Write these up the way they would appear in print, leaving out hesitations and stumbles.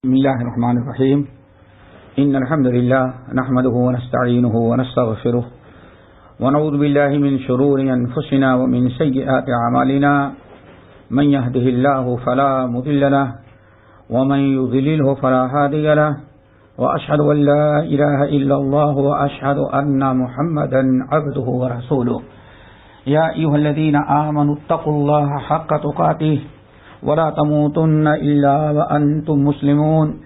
بسم الله الرحمن الرحيم إن الحمد لله نحمده ونستعينه ونستغفره ونعوذ بالله من شرور أنفسنا ومن سيئات أعمالنا من يهده الله فلا مضل له ومن يضلله فلا هادي له وأشهد أن لا إله إلا الله وأشهد أن محمدا عبده ورسوله يا أيها الذين آمنوا اتقوا الله حق تقاته ولا تموتن إلا وأنتم مسلمون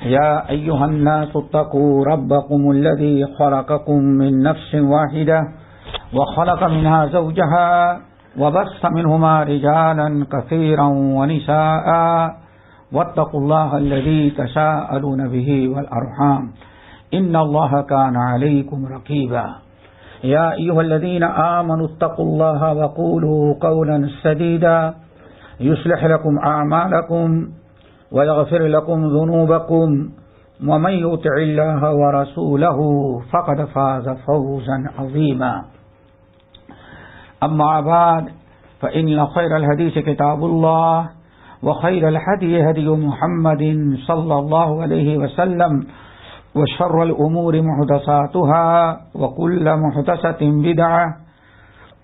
يا أيها الناس اتقوا ربكم الذي خلقكم من نفس واحدة وخلق منها زوجها وبث منهما رجالا كثيرا ونساء واتقوا الله الذي تساءلون به والأرحام إن الله كان عليكم رقيبا يا أيها الذين آمنوا اتقوا الله وقولوا قولا سديدا يصلح لكم أعمالكم ويغفر لكم ذنوبكم ومن يطع الله ورسوله فقد فاز فوزا عظيما أما بعد فإن خير الحديث كتاب الله وخير الهدي هدي محمد صلى الله عليه وسلم وشر الأمور محدثاتها وكل محدثة بدعة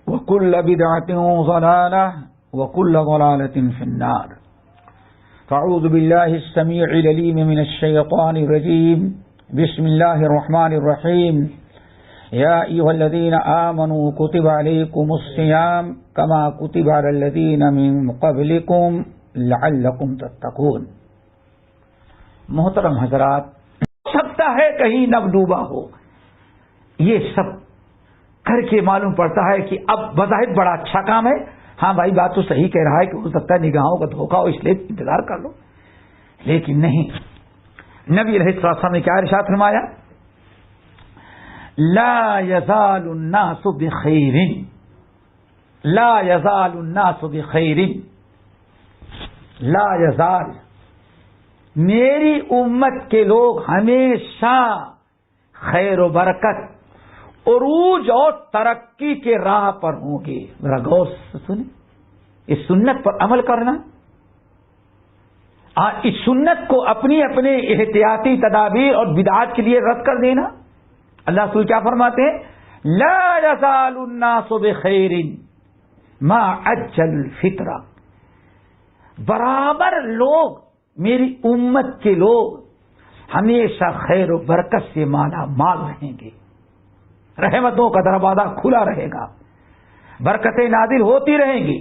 وكل بدعة ضلالة وكل ضلالة في النار فأعوذ بالله السميع العليم من الشيطان الرجيم بسم الله الرحمن الرحيم يا أيها الذين آمنوا كتب عليكم الصيام كما كتب على الذين من قبلكم لعلكم تتقون. محترم حضرات، سکتا ہے کہیں نب ڈوبا ہو، یہ سب کر کے معلوم پڑتا ہے کہ اب بظاہر بڑا اچھا کام ہے. ہاں بھائی، بات تو صحیح کہہ رہا ہے کہ ہو سکتا ہے نگاہوں کا دھوکہ ہو، اس لیے انتظار کر لو. لیکن نہیں، نبی علیہ السلام نے کیا ارشاد فرمایا؟ لا يزال الناس بخير لا يزال الناس بخير لا يزال میری امت کے لوگ ہمیشہ خیر و برکت، عروج اور ترقی کے راہ پر ہوں گے. ذرا غور سے سنیں، اس سنت پر عمل کرنا، اس سنت کو اپنی اپنے احتیاطی تدابیر اور بدعات کے لیے رد کر دینا. اللہ رسول کیا فرماتے ہیں؟ لا يزال الناس بخير ما عجل الفطرہ. برابر لوگ، میری امت کے لوگ ہمیشہ خیر و برکت سے مالا مال رہیں گے. رحمتوں کا دروازہ کھلا رہے گا، برکتیں نازل ہوتی رہیں گی،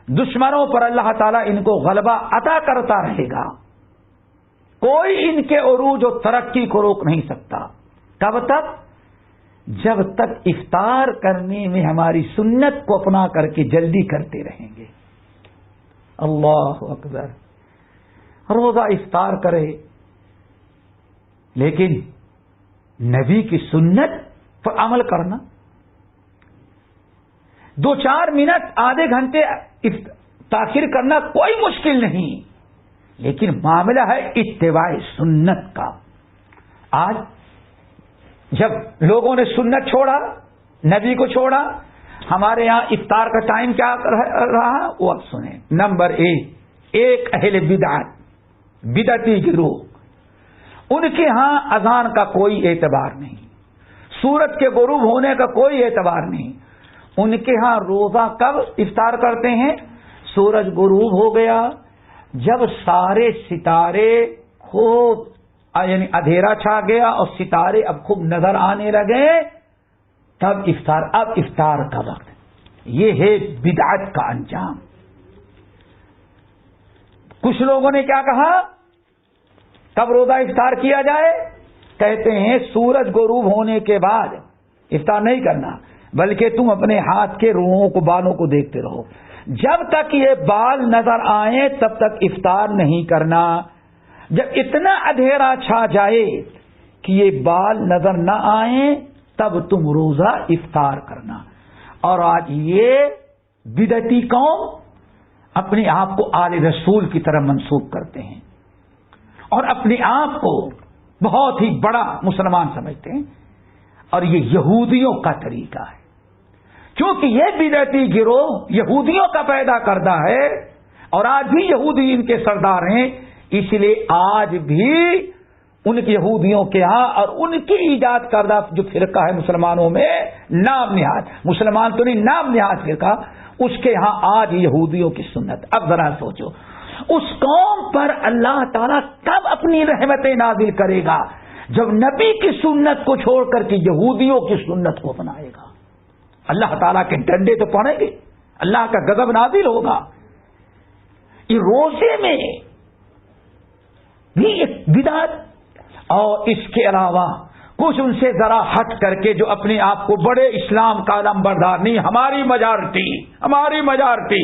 دشمنوں پر اللہ تعالیٰ ان کو غلبہ عطا کرتا رہے گا. کوئی ان کے عروج و ترقی کو روک نہیں سکتا. کب تک؟ جب تک افطار کرنے میں ہماری سنت کو اپنا کر کے جلدی کرتے رہیں گے. اللہ اکبر. روزہ افطار کرے، لیکن نبی کی سنت پر عمل کرنا. 2-4 منٹ، آدھے گھنٹے تاخیر کرنا کوئی مشکل نہیں، لیکن معاملہ ہے اتباع سنت کا. آج جب لوگوں نے سنت چھوڑا، نبی کو چھوڑا، ہمارے یہاں افطار کا ٹائم کیا رہا وہ اب سنیں. نمبر 1 اہل بدعت، بدعتی گروہ، ان کے ہاں اذان کا کوئی اعتبار نہیں، سورج کے غروب ہونے کا کوئی اعتبار نہیں. ان کے ہاں روزہ کب افطار کرتے ہیں؟ سورج غروب ہو گیا، جب سارے ستارے خوب، یعنی اندھیرا چھا گیا اور ستارے اب خوب نظر آنے لگے، تب افطار. اب افطار کا وقت. یہ ہے بدعت کا انجام. کچھ لوگوں نے کیا کہا؟ کب روزہ افطار کیا جائے؟ کہتے ہیں سورج غروب ہونے کے بعد افطار نہیں کرنا، بلکہ تم اپنے ہاتھ کے روؤں کو، بالوں کو دیکھتے رہو. جب تک یہ بال نظر آئیں تب تک افطار نہیں کرنا. جب اتنا اندھیرا چھا جائے کہ یہ بال نظر نہ آئیں تب تم روزہ افطار کرنا. اور آج یہ بدعتی قوم اپنے آپ کو آل رسول کی طرح منسوب کرتے ہیں اور اپنے آپ کو بہت ہی بڑا مسلمان سمجھتے ہیں، اور یہ یہودیوں کا طریقہ ہے. کیونکہ یہ بدعتی گروہ یہودیوں کا پیدا کردہ ہے، اور آج بھی یہودی ان کے سردار ہیں. اس لیے آج بھی ان کے یہودیوں کے ہاں اور ان کی ایجاد کردہ جو فرقہ ہے مسلمانوں میں نام نہاد، مسلمان تو نہیں نام نہاد فرقہ، اس کے ہاں آج یہودیوں کی سنت. اب ذرا سوچو اس قوم پر اللہ تعالیٰ کب اپنی رحمتیں نازل کرے گا؟ جب نبی کی سنت کو چھوڑ کر کے یہودیوں کی سنت کو اپنائے گا. اللہ تعالیٰ کے ڈنڈے تو پڑیں گے، اللہ کا غضب نازل ہوگا. یہ روزے میں بھی ایک بدعت، اور اس کے علاوہ کچھ ان سے ذرا ہٹ کر کے جو اپنے آپ کو بڑے اسلام کا علم بردار، نہیں ہماری میجارٹی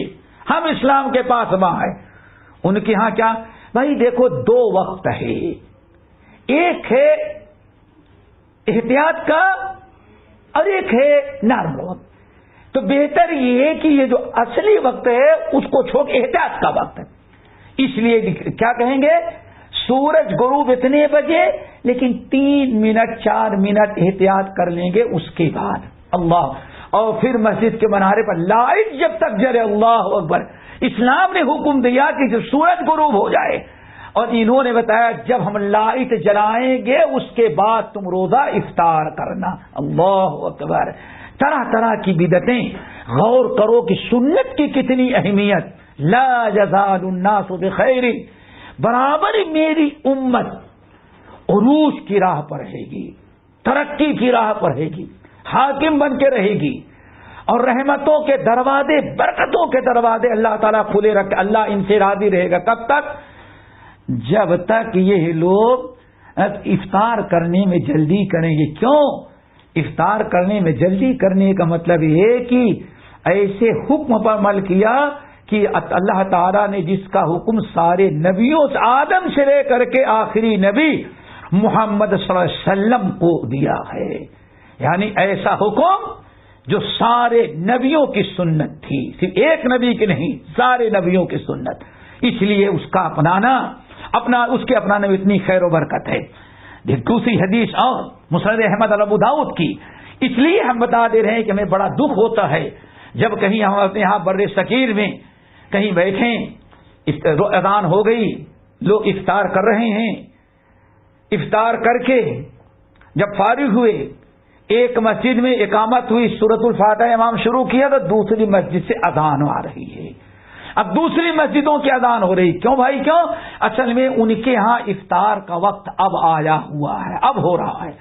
ہم اسلام کے پاس ماں ہے. ان کے ہاں کیا بھائی دیکھو، دو وقت ہے، ایک ہے احتیاط کا اور ایک ہے نارمل وقت. تو بہتر یہ ہے کہ یہ جو اصلی وقت ہے اس کو چھوڑ کے احتیاط کا وقت ہے. اس لیے کیا کہیں گے، سورج غروب اتنے بجے، لیکن 3 منٹ 4 منٹ احتیاط کر لیں گے اس کے بعد اللہ. اور پھر مسجد کے منارے پر لائٹ جب تک جلے، اللہ اکبر. اسلام نے حکم دیا کہ جب سورج غروب ہو جائے، اور انہوں نے بتایا جب ہم لائٹ جلائیں گے اس کے بعد تم روزہ افطار کرنا. اللہ اکبر. طرح طرح کی بدعتیں. غور کرو کہ سنت کی کتنی اہمیت. لا یزال الناس بخیر، برابر میری امت عروج کی راہ پر رہے گی، ترقی کی راہ پر رہے گی، حاکم بن کے رہے گی، اور رحمتوں کے دروازے، برکتوں کے دروازے اللہ تعالیٰ کھلے رکھے. اللہ ان سے راضی رہے گا. کب تک؟ جب تک یہ لوگ افطار کرنے میں جلدی کریں گے. کیوں افطار کرنے میں جلدی کرنے کا مطلب یہ ہے کہ ایسے حکم پر عمل کیا کہ اللہ تعالیٰ نے جس کا حکم سارے نبیوں سے، آدم سے لے کر کے آخری نبی محمد صلی اللہ علیہ وسلم کو دیا ہے. یعنی ایسا حکم جو سارے نبیوں کی سنت تھی، صرف ایک نبی کی نہیں، سارے نبیوں کی سنت. اس لیے اس کا اس کے اپنانے میں اتنی خیر و برکت ہے. دوسری حدیث اور مسند احمد ابو داؤد کی. اس لیے ہم بتا دے رہے ہیں کہ ہمیں بڑا دکھ ہوتا ہے جب کہیں ہم اپنے یہاں بر صغیر میں کہیں بیٹھیں، اذان ہو گئی، لوگ افطار کر رہے ہیں، افطار کر کے جب فارغ ہوئے، ایک مسجد میں اقامت ہوئی، سورۃ الفاتحہ امام شروع کیا تو دوسری مسجد سے اذان آ رہی ہے. اب دوسری مسجدوں کی اذان ہو رہی. کیوں بھائی کیوں؟ اصل میں ان کے ہاں افطار کا وقت اب آیا ہوا ہے، اب ہو رہا ہے.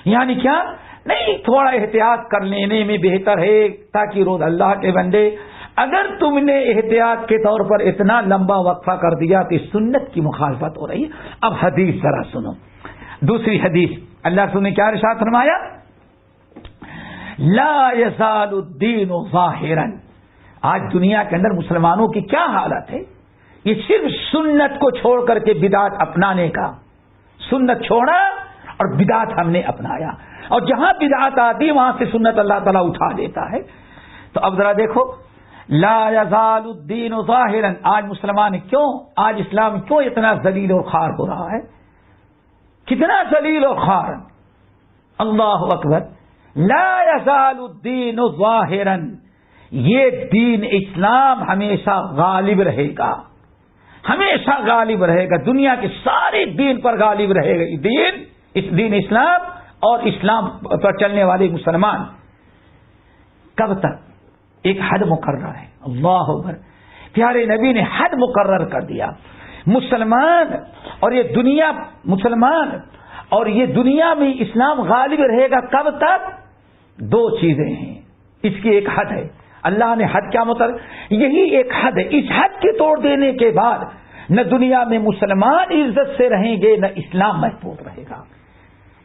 یعنی کیا نہیں، تھوڑا احتیاط کر لینے میں بہتر ہے تاکہ روز اللہ کے بندے، اگر تم نے احتیاط کے طور پر اتنا لمبا وقفہ کر دیا تو سنت کی مخالفت ہو رہی ہے. اب حدیث ذرا سنو. دوسری حدیث اللہ رسول نے کیا ارشاد فرمایا؟ لا یزال الدین ظاہرا. آج دنیا کے اندر مسلمانوں کی کیا حالت ہے؟ یہ صرف سنت کو چھوڑ کر کے بدعت اپنانے کا. سنت چھوڑا اور بدعت ہم نے اپنایا، اور جہاں بدعت آتی وہاں سے سنت اللہ تعالیٰ اٹھا دیتا ہے. تو اب ذرا دیکھو، لا یزال الدین ظاہرا. آج مسلمان کیوں، آج اسلام کیوں اتنا ذلیل اور خوار ہو رہا ہے؟ کتنا ذلیل اور خوار. اللہ اکبر. لا یزال الدین ظاہرا. یہ دین اسلام ہمیشہ غالب رہے گا، ہمیشہ غالب رہے گا. دنیا کے سارے دین پر غالب رہے گا اس دین اسلام، اور اسلام پر چلنے والے مسلمان. کب تک؟ ایک حد مقرر ہے. اللہ اکبر. پیارے نبی نے حد مقرر کر دیا. مسلمان اور یہ دنیا، مسلمان اور یہ دنیا میں اسلام غالب رہے گا. کب تک؟ دو چیزیں ہیں. اس کی ایک حد ہے. اللہ نے حد کیا مطلب؟ یہی ایک حد ہے. اس حد کے توڑ دینے کے بعد نہ دنیا میں مسلمان عزت سے رہیں گے، نہ اسلام محفوظ رہے گا.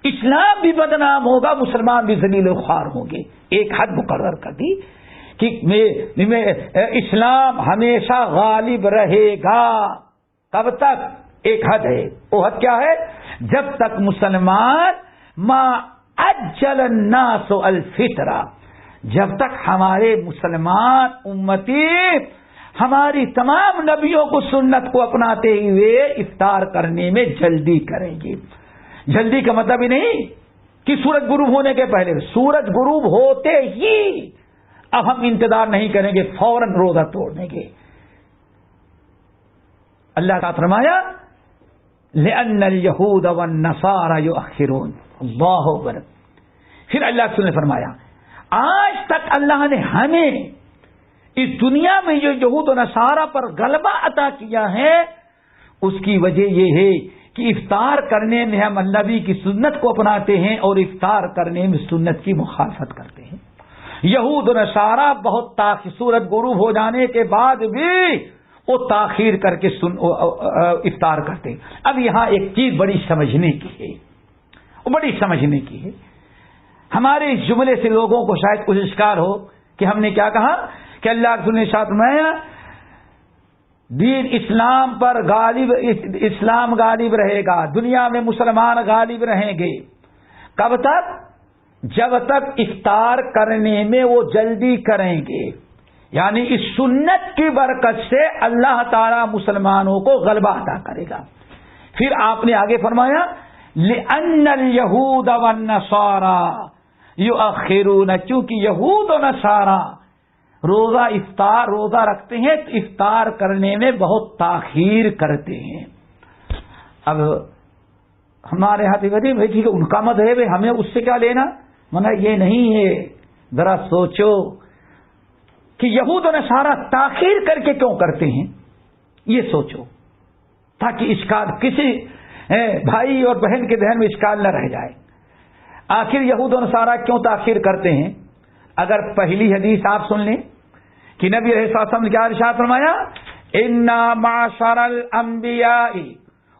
اسلام بھی بدنام ہوگا، مسلمان بھی ذلیل و خوار ہوں گے. ایک حد مقرر کر دی کہ اسلام ہمیشہ غالب رہے گا. کب تک؟ ایک حد ہے. وہ حد کیا ہے؟ جب تک مسلمان ما اجل الناس الفطرہ، جب تک ہمارے مسلمان امتی ہماری تمام نبیوں کو سنت کو اپناتے ہوئے افطار کرنے میں جلدی کریں گے. جلدی کا مطلب ہی نہیں کہ سورج غروب ہونے کے پہلے، سورج غروب ہوتے ہی اب ہم انتظار نہیں کریں گے، فوراً روزہ توڑ دیں گے. اللہ کا فرمایا لأن اليہود والنصارى یؤخرون. اللہ اکبر. پھر اللہ نے فرمایا آج تک اللہ نے ہمیں اس دنیا میں جو یہود و نصارہ پر غلبہ عطا کیا ہے اس کی وجہ یہ ہے کہ افطار کرنے میں ہم نبی کی سنت کو اپناتے ہیں اور افطار کرنے میں سنت کی مخالفت کرتے ہیں. یہود و نصارہ بہت سورج غروب ہو جانے کے بعد بھی وہ تاخیر کر کے افطار کرتے ہیں. اب یہاں ایک چیز بڑی سمجھنے کی ہے، وہ بڑی سمجھنے کی ہے. ہمارے اس جملے سے لوگوں کو شاید کچھ اشکال ہو کہ ہم نے کیا کہا کہ اللہ کے نے ساتھ میں دین اسلام پر اسلام غالب رہے گا، دنیا میں مسلمان غالب رہیں گے. کب تک؟ جب تک افطار کرنے میں وہ جلدی کریں گے. یعنی اس سنت کی برکت سے اللہ تعالی مسلمانوں کو غلبہ عطا کرے گا. پھر آپ نے آگے فرمایا لِأَنَّ الْيَهُودَ وَالنَّصَارَى يُؤَخِّرُونَ، چونکہ یہود و نصارہ روزہ رکھتے ہیں تو افطار کرنے میں بہت تاخیر کرتے ہیں. اب ہمارے ہاتھ بھائی ان کا مت ہے، ہمیں اس سے کیا لینا؟ منع یہ نہیں ہے. ذرا سوچو کہ یہود و نصارہ تاخیر کر کے کیوں کرتے ہیں، یہ سوچو تاکہ اشکال کسی بھائی اور بہن کے ذہن میں اشکال نہ رہ جائے. آخر یہود و نصارہ کیوں تاخیر کرتے ہیں؟ اگر پہلی حدیث آپ سن لیں کہ نبی علیہ الصلوۃ والسلام نے کیا ارشاد فرمایا، انا معاشر الانبیاء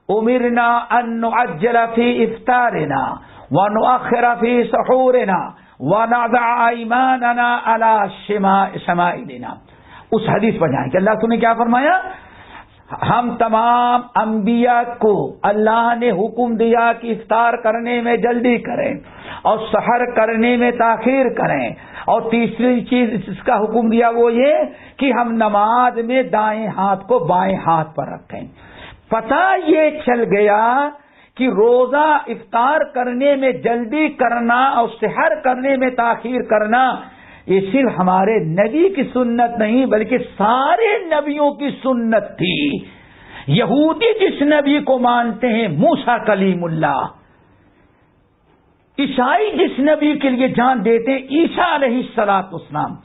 امرنا ان نعجل فی افطارنا ونؤخر فی سحورنا ونضع ایماننا علی شمائلنا. اس حدیث پر جائیں کہ اللہ نے کیا فرمایا، ہم تمام انبیاء کو اللہ نے حکم دیا کہ افطار کرنے میں جلدی کریں اور سحر کرنے میں تاخیر کریں، اور تیسری چیز اس کا حکم دیا وہ یہ کہ ہم نماز میں دائیں ہاتھ کو بائیں ہاتھ پر رکھیں. پتہ یہ چل گیا کہ روزہ افطار کرنے میں جلدی کرنا اور سحر کرنے میں تاخیر کرنا یہ صرف ہمارے نبی کی سنت نہیں بلکہ سارے نبیوں کی سنت تھی. یہودی جس نبی کو مانتے ہیں موسیٰ کلیم اللہ، عیسائی جس نبی کے لیے جان دیتے ہیں عیسیٰ علیہ السلام،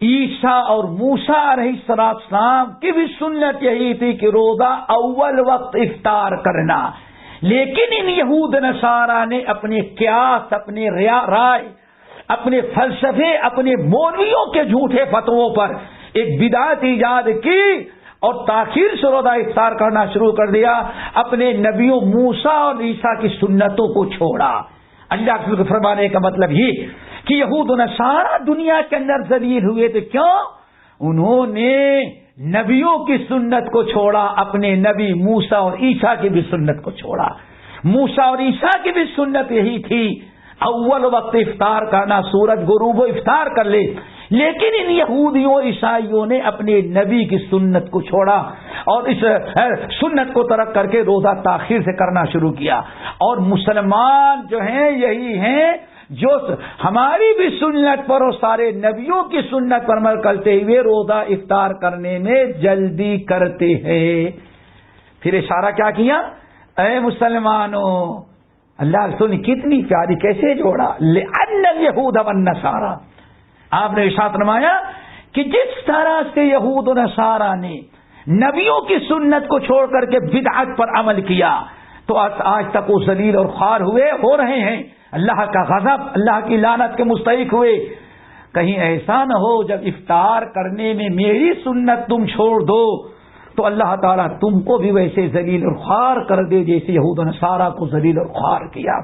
عیسیٰ اور موسیٰ علیہ السلام کی بھی سنت یہی تھی کہ روزہ اول وقت افطار کرنا. لیکن ان یہود نصارہ نے اپنے قیاس، اپنے رائے، اپنے فلسفے، اپنے مولویوں کے جھوٹے فتووں پر ایک بدعت ایجاد کی اور تاخیر سے روزہ افطار کرنا شروع کر دیا. اپنے نبیوں موسیٰ اور عیسیٰ کی سنتوں کو چھوڑا. اللہ کے فرمانے کا مطلب یہ کہ یہود و نصارہ دنیا کے اندر ذلیل ہوئے تو کیوں؟ انہوں نے نبیوں کی سنت کو چھوڑا، اپنے نبی موسیٰ اور عیسیٰ کی بھی سنت کو چھوڑا. موسیٰ اور عیسیٰ کی بھی سنت یہی تھی اول وقت افطار کرنا، سورج غروب ہو افطار کر لے. لیکن ان یہودیوں عیسائیوں نے اپنے نبی کی سنت کو چھوڑا اور اس سنت کو ترک کر کے روزہ تاخیر سے کرنا شروع کیا. اور مسلمان جو ہیں یہی ہیں جو ہماری بھی سنت پر اور سارے نبیوں کی سنت پر عمل کرتے ہوئے روزہ افطار کرنے میں جلدی کرتے ہیں. پھر اشارہ کیا کیا، اے مسلمانوں، اللہ رسول نے کتنی پیاری کیسے جوڑا، لِأَنَّ الْيَهُودَ وَالنَّصَارَى. آپ نے ارشاد فرمایا کہ جس طرح سے یہود و نصارہ نے نبیوں کی سنت کو چھوڑ کر کے بدعت پر عمل کیا تو آج تک وہ ذلیل اور خوار ہو رہے ہیں، اللہ کا غضب، اللہ کی لعنت کے مستحق ہوئے. کہیں ایسا نہ ہو جب افطار کرنے میں میری سنت تم چھوڑ دو تو اللہ تعالیٰ تم کو بھی ویسے ذلیل اور خوار کر دے جیسے یہود و نصارہ کو ذلیل اور خوار کیا.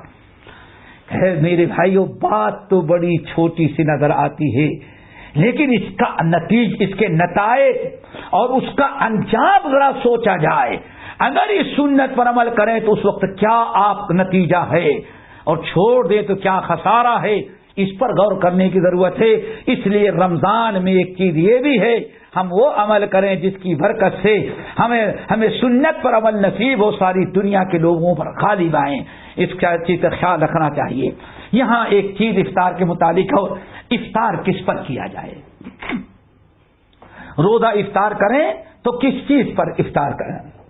میرے بھائیو، بات تو بڑی چھوٹی سی نظر آتی ہے لیکن اس کے نتائج اور اس کا انجام ذرا سوچا جائے. اگر اس سنت پر عمل کریں تو اس وقت کیا آپ نتیجہ ہے اور چھوڑ دیں تو کیا خسارہ ہے، اس پر غور کرنے کی ضرورت ہے. اس لیے رمضان میں ایک چیز یہ بھی ہے، ہم وہ عمل کریں جس کی برکت سے ہمیں سنت پر عمل نصیب ہو، ساری دنیا کے لوگوں پر غالب آئیں. اس چیز کا خیال رکھنا چاہیے. یہاں ایک چیز افطار کے متعلق ہو، افطار کس پر کیا جائے. روزہ افطار کریں تو کس چیز پر افطار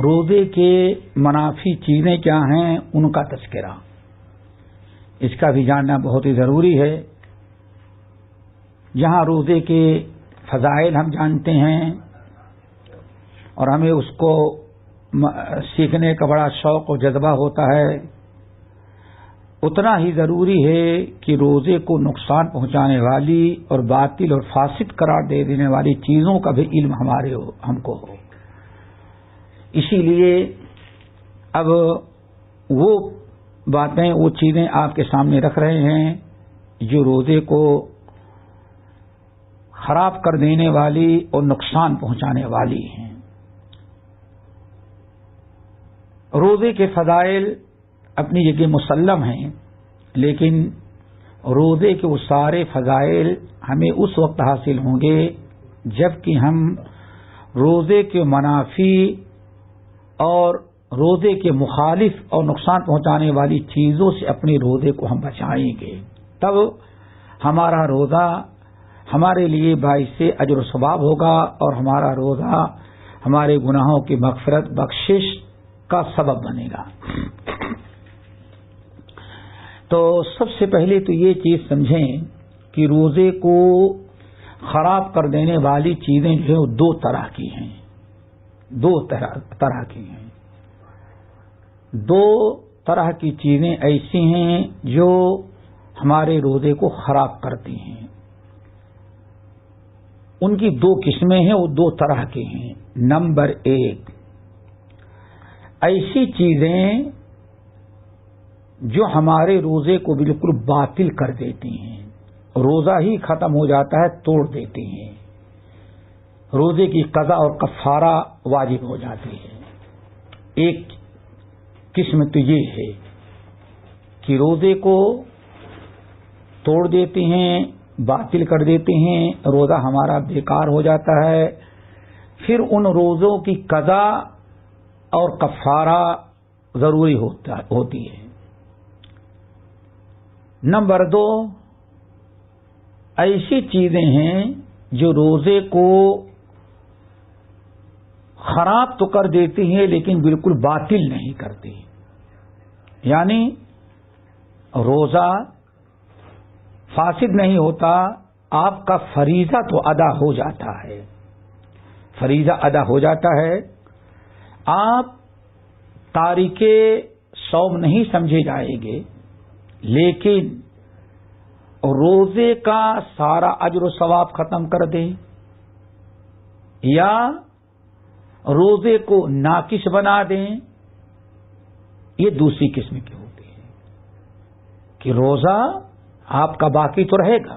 روزے کے منافی چیزیں کیا ہیں ان کا تذکرہ، اس کا بھی جاننا بہت ہی ضروری ہے۔ جہاں روزے کے فضائل ہم جانتے ہیں اور ہمیں اس کو سیکھنے کا بڑا شوق و جذبہ ہوتا ہے، اتنا ہی ضروری ہے کہ روزے کو نقصان پہنچانے والی اور باطل اور فاسد قرار دے دینے والی چیزوں کا بھی علم ہم کو ہو۔ اسی لیے اب وہ باتیں، وہ چیزیں آپ کے سامنے رکھ رہے ہیں جو روزے کو خراب کر دینے والی اور نقصان پہنچانے والی ہیں۔ روزے کے فضائل اپنی جگہ مسلم ہیں، لیکن روزے کے وہ سارے فضائل ہمیں اس وقت حاصل ہوں گے جب کہ ہم روزے کے منافی اور روزے کے مخالف اور نقصان پہنچانے والی چیزوں سے اپنے روزے کو ہم بچائیں گے، تب ہمارا روزہ ہمارے لیے باعث اجر و ثواب ہوگا اور ہمارا روزہ ہمارے گناہوں کی مغفرت بخشش کا سبب بنے گا۔ تو سب سے پہلے تو یہ چیز سمجھیں کہ روزے کو خراب کر دینے والی چیزیں جو ہیں وہ دو طرح کی ہیں، دو طرح کی ہیں۔ دو طرح کی چیزیں ایسی ہیں جو ہمارے روزے کو خراب کرتی ہیں، ان کی دو قسمیں ہیں، وہ دو طرح کی ہیں۔ نمبر ایک، ایسی چیزیں جو ہمارے روزے کو بالکل باطل کر دیتی ہیں، روزہ ہی ختم ہو جاتا ہے، توڑ دیتی ہیں، روزے کی قضا اور کفارہ واجب ہو جاتی ہے۔ ایک قسم تو یہ ہے کہ روزے کو توڑ دیتی ہیں، باطل کر دیتی ہیں، روزہ ہمارا بیکار ہو جاتا ہے، پھر ان روزوں کی قضا اور کفارہ ضروری ہوتی ہے۔ نمبر دو، ایسی چیزیں ہیں جو روزے کو خراب تو کر دیتی ہیں لیکن بالکل باطل نہیں کرتی، یعنی روزہ فاسد نہیں ہوتا، آپ کا فریضہ تو ادا ہو جاتا ہے، فریضہ ادا ہو جاتا ہے، آپ تارک صوم نہیں سمجھے جائیں گے، لیکن روزے کا سارا اجر و ثواب ختم کر دیں یا روزے کو ناقص بنا دیں، یہ دوسری قسم کی ہوتی ہے کہ روزہ آپ کا باقی تو رہے گا،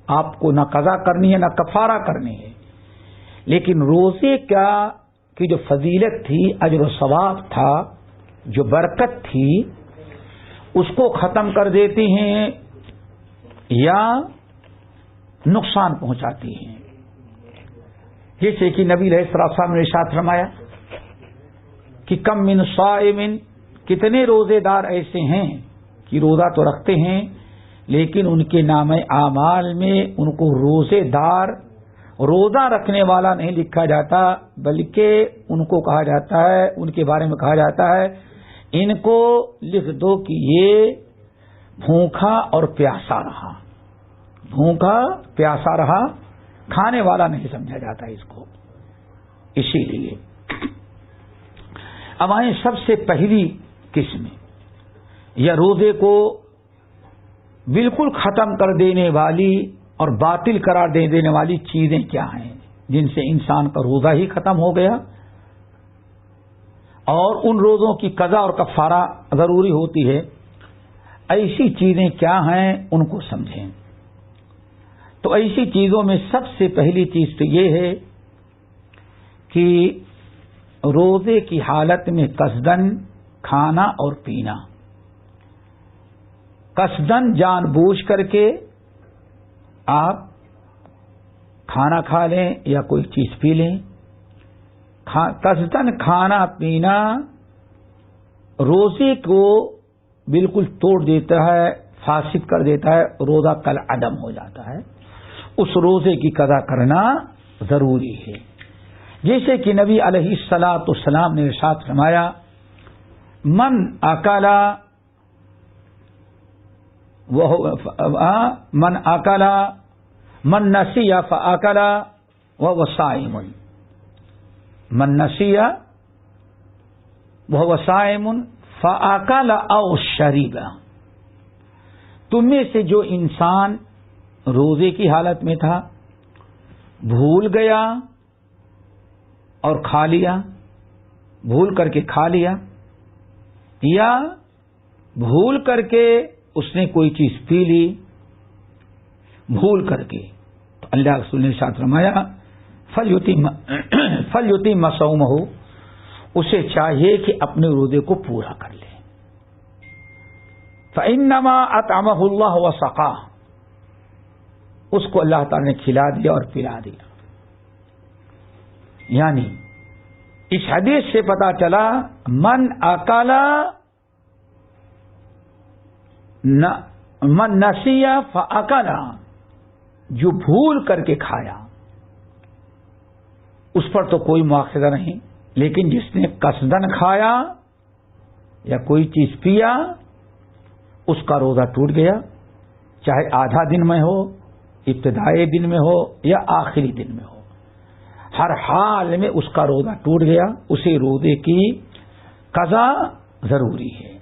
آپ کو نہ قضا کرنی ہے نہ کفارہ کرنی ہے، لیکن روزے کی جو فضیلت تھی، اجر و ثواب تھا، جو برکت تھی، اس کو ختم کر دیتی ہیں یا نقصان پہنچاتی ہیں۔ جیسے کہ نبی علیہ السلام نے ارشاد فرمایا کہ کم من صائم، کتنے روزے دار ایسے ہیں کہ روزہ تو رکھتے ہیں لیکن ان کے نام اعمال میں ان کو روزے دار، روزہ رکھنے والا نہیں لکھا جاتا، بلکہ ان کو کہا جاتا ہے، ان کے بارے میں کہا جاتا ہے ان کو لکھ دو کہ یہ بھوکا اور پیاسا رہا، بھوکا پیاسا رہا، کھانے والا نہیں سمجھا جاتا اس کو۔ اسی لیے اب آئیں سب سے پہلی قسم، یا روزے کو بالکل ختم کر دینے والی اور باطل قرار دے دینے والی چیزیں کیا ہیں جن سے انسان کا روزہ ہی ختم ہو گیا اور ان روزوں کی قضا اور کفارہ ضروری ہوتی ہے۔ ایسی چیزیں کیا ہیں ان کو سمجھیں۔ تو ایسی چیزوں میں سب سے پہلی چیز تو یہ ہے کہ روزے کی حالت میں قصدن کھانا اور پینا، قصدن جان بوجھ کر کے آپ کھانا کھا لیں یا کوئی چیز پی لیں، قصدن کھانا پینا روزے کو بالکل توڑ دیتا ہے، فاسد کر دیتا ہے، روزہ کل عدم ہو جاتا ہے، اس روزے کی قضا کرنا ضروری ہے۔ جیسے کہ نبی علیہ الصلوۃ والسلام نے ارشاد فرمایا من نسی فاکل وهو صائم، من نسی وهو صائم فاکل او شرب، تم میں سے جو انسان روزے کی حالت میں تھا، بھول گیا اور کھا لیا، بھول کر کے کھا لیا، یا بھول کر کے اس نے کوئی چیز پی لی بھول کر کے، تو اللہ رسول نے ارشاد فرمایا فلیتم صومہ، اسے چاہیے کہ اپنے روزے کو پورا کر لے، فإنما أطعمه الله وسقاه، اس کو اللہ تعالی نے کھلا دیا اور پلا دیا۔ یعنی اس حدیث سے پتا چلا من نسی فاکل، جو بھول کر کے کھایا اس پر تو کوئی مواخذہ نہیں، لیکن جس نے قصدن کھایا یا کوئی چیز پیا اس کا روزہ ٹوٹ گیا، چاہے آدھا دن میں ہو، ابتدائی دن میں ہو یا آخری دن میں ہو، ہر حال میں اس کا روزہ ٹوٹ گیا، اسے روزے کی قضا ضروری ہے۔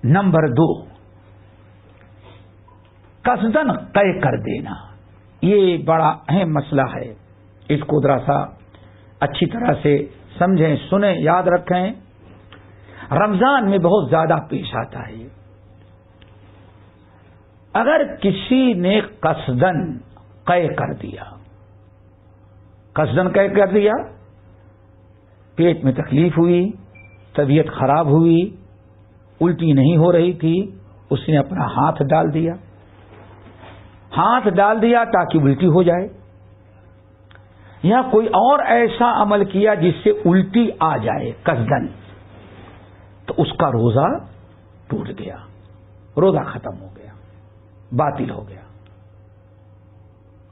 نمبر 2، قصدن طے کر دینا، یہ بڑا اہم مسئلہ ہے، اس کو ذرا سا اچھی طرح سے سمجھیں، سنیں، یاد رکھیں، رمضان میں بہت زیادہ پیش آتا ہے۔ اگر کسی نے قصدن طے کر دیا، قصدن طے کر دیا، پیٹ میں تکلیف ہوئی، طبیعت خراب ہوئی، الٹی نہیں ہو رہی تھی، اس نے اپنا ہاتھ ڈال دیا تاکہ الٹی ہو جائے، یا کوئی اور ایسا عمل کیا جس سے الٹی آ جائے قصدن، تو اس کا روزہ ٹوٹ گیا، روزہ ختم ہو گیا، باطل ہو گیا،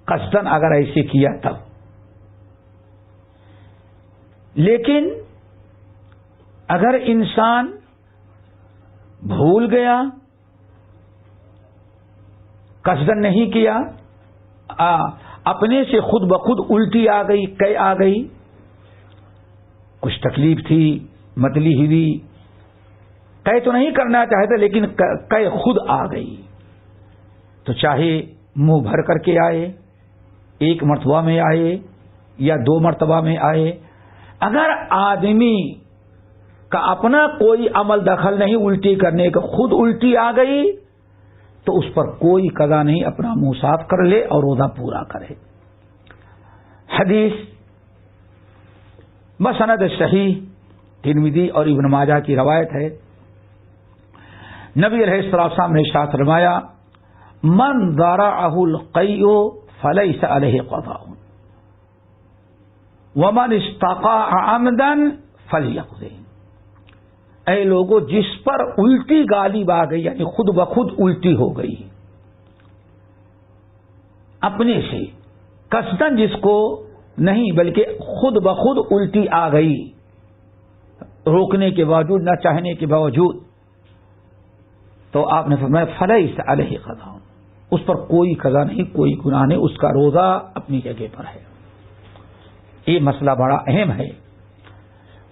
قصدن اگر ایسے کیا تب۔ لیکن اگر انسان بھول گیا، قصدن نہیں کیا، اپنے سے خود بخود الٹی آ گئی، قے آ گئی، کچھ تکلیف تھی، متلی ہوئی، قے تو نہیں کرنا چاہتا لیکن قے خود آ گئی، تو چاہے منہ بھر کر کے آئے، ایک مرتبہ میں آئے یا 2 مرتبہ میں آئے، اگر آدمی کا اپنا کوئی عمل دخل نہیں الٹی کرنے کا، خود الٹی آ گئی تو اس پر کوئی قضا نہیں، اپنا منہ صاف کر لے اور روزہ پورا کرے۔ حدیث بسند صحیح، ترمذی اور ابن ماجہ کی روایت ہے، نبی علیہ الصلوۃ والسلام نے ارشاد فرمایا من ضرعه القیء فلیس علیہ قضاء ومن استقاء عمدا فلیقض، اے لوگوں جس پر الٹی غالب آ گئی، یعنی خود بخود الٹی ہو گئی اپنے سے، قصدن جس کو نہیں بلکہ خود بخود الٹی آ گئی، روکنے کے باوجود، نہ چاہنے کے باوجود، تو آپ نے فرمایا فلیس علیہ قضاء، اس پر کوئی قضا نہیں، کوئی گناہ نہیں، اس کا روزہ اپنی جگہ پر ہے۔ یہ مسئلہ بڑا اہم ہے،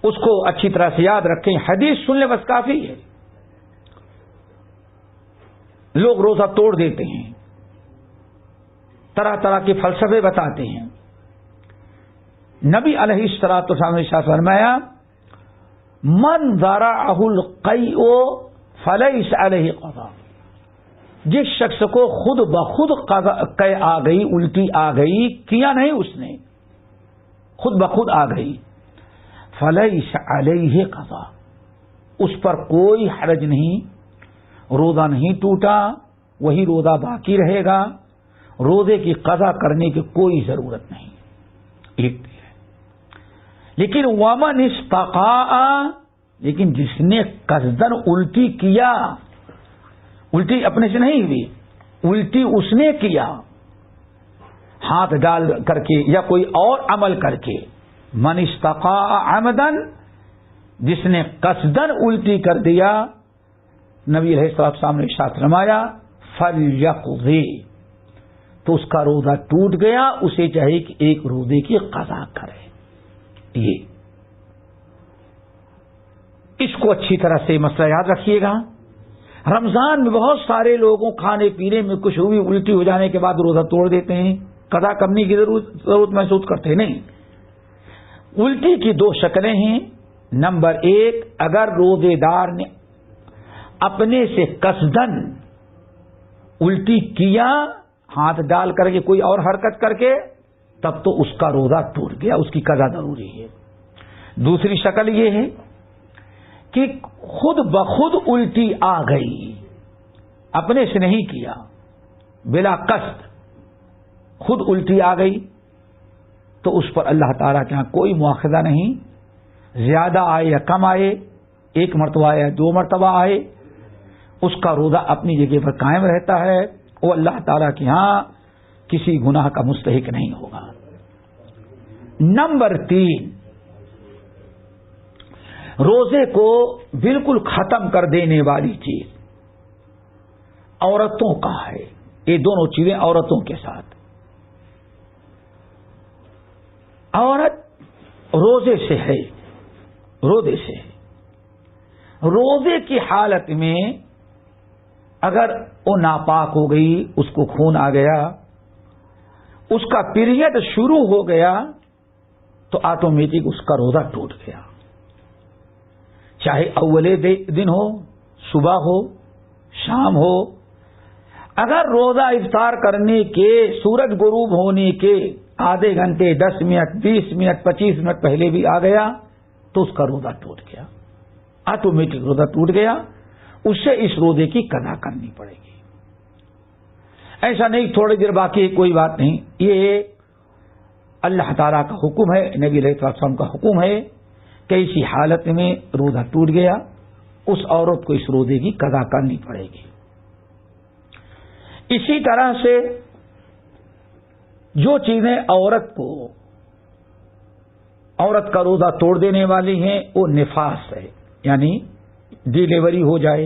اس کو اچھی طرح سے یاد رکھیں، حدیث سن لیں بس کافی ہے۔ لوگ روزہ توڑ دیتے ہیں، طرح طرح کے فلسفے بتاتے ہیں۔ نبی علیہ الصلوۃ والسلام نے ارشاد فرمایا من ضرعه القیء فلیس علیہ قضاء، جس شخص کو خود بخود قے آ گئی، الٹی آ گئی، کیا نہیں اس نے، خود بخود آ گئی، فلیس علیہ قضاء، اس پر کوئی حرج نہیں، روزہ نہیں ٹوٹا، وہی روزہ باقی رہے گا، روزے کی قضا کرنے کی کوئی ضرورت نہیں۔ ایک لیکن ومن استقاء، لیکن جس نے قصدن الٹی کیا، الٹی اپنے سے نہیں ہوئی، الٹی اس نے کیا، ہاتھ ڈال کر کے یا کوئی اور عمل کر کے، من استقاء عمدن، جس نے قصدن الٹی کر دیا، نبی علیہ السلام نے ارشاد فرمایا فلیقضی، تو اس کا روزہ ٹوٹ گیا، اسے چاہیے کہ ایک روزے کی قضا کرے۔ یہ اس کو اچھی طرح سے مسئلہ یاد رکھیے گا۔ رمضان میں بہت سارے لوگوں کھانے پینے میں کچھ ہوئی الٹی ہو جانے کے بعد روزہ توڑ دیتے ہیں، قضا کرنے کی ضرورت محسوس کرتے نہیں۔ الٹی کی دو شکلیں ہیں۔ نمبر ایک، اگر روزے دار نے اپنے سے قصدن الٹی کیا، ہاتھ ڈال کر کے کوئی اور حرکت کر کے، تب تو اس کا روزہ ٹوٹ گیا، اس کی قضا ضروری ہے۔ دوسری شکل یہ ہے کہ خود بخود الٹی آ گئی، اپنے سے نہیں کیا، بلا قصد خود الٹی آ گئی، تو اس پر اللہ تعالیٰ کے ہاں کوئی مواخذہ نہیں، زیادہ آئے یا کم آئے، ایک مرتبہ آئے یا دو مرتبہ آئے، اس کا روزہ اپنی جگہ پر قائم رہتا ہے، وہ اللہ تعالیٰ کے ہاں کسی گناہ کا مستحق نہیں ہوگا۔ نمبر 3، روزے کو بالکل ختم کر دینے والی چیز عورتوں کا ہے۔ یہ دونوں چیزیں عورتوں کے ساتھ، عورت روزے سے ہے، روزے سے ہے، روزے کی حالت میں اگر وہ ناپاک ہو گئی، اس کو خون آ گیا، اس کا پیریڈ شروع ہو گیا، تو آٹومیٹک اس کا روزہ ٹوٹ گیا، چاہے اولے دن ہو، صبح ہو، شام ہو۔ اگر روزہ افطار کرنے کے سورج غروب ہونے کے آدھے گھنٹے، 10 منٹ، 20 منٹ، 25 منٹ پہلے بھی آ گیا، تو اس کا روزہ ٹوٹ گیا، آٹومیٹک روزہ ٹوٹ گیا، اسے اس روزے کی قضا کرنی پڑے گی۔ ایسا نہیں تھوڑی دیر باقی کوئی بات نہیں، یہ اللہ تعالیٰ کا حکم ہے، نبی علیہ السلام کا حکم ہے کہ اسی حالت میں روزہ ٹوٹ گیا، اس عورت کو اس روزے کی قضا کرنی پڑے گی۔ اسی طرح سے جو چیزیں عورت کا روزہ توڑ دینے والی ہیں، وہ نفاس ہے، یعنی ڈیلیوری ہو جائے،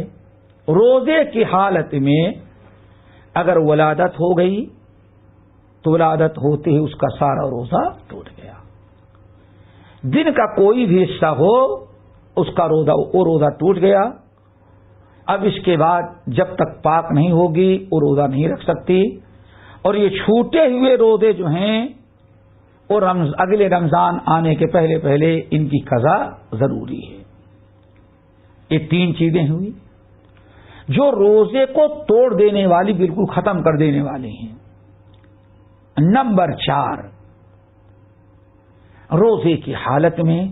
روزے کی حالت میں اگر ولادت ہو گئی تو ولادت ہوتے ہی اس کا سارا روزہ ٹوٹ گیا۔ دن کا کوئی بھی حصہ ہو، اس کا روزہ ٹوٹ گیا۔ اب اس کے بعد جب تک پاک نہیں ہوگی وہ روزہ نہیں رکھ سکتی، اور یہ چھوٹے ہوئے روزے جو ہیں وہ اگلے رمضان آنے کے پہلے پہلے ان کی قضا ضروری ہے۔ یہ 3 چیزیں ہوئی جو روزے کو توڑ دینے والی، بالکل ختم کر دینے والی ہیں۔ نمبر 4، روزے کی حالت میں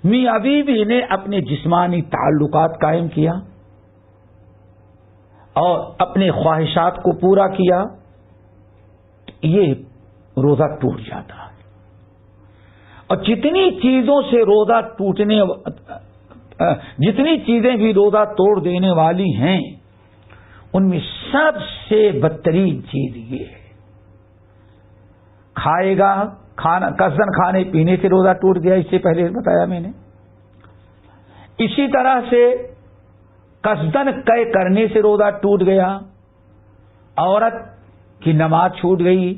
میاں بیوی نے اپنے جسمانی تعلقات قائم کیا اور اپنے خواہشات کو پورا کیا، یہ روزہ ٹوٹ جاتا ہے۔ اور جتنی چیزیں بھی روزہ توڑ دینے والی ہیں، ان میں سب سے بدترین چیز یہ ہے، کھائے گا قصدن کھانے پینے سے روزہ ٹوٹ گیا، اس سے پہلے بتایا میں نے۔ اسی طرح سے قصدن قے کرنے سے روزہ ٹوٹ گیا، عورت کی نماز چھوٹ گئی،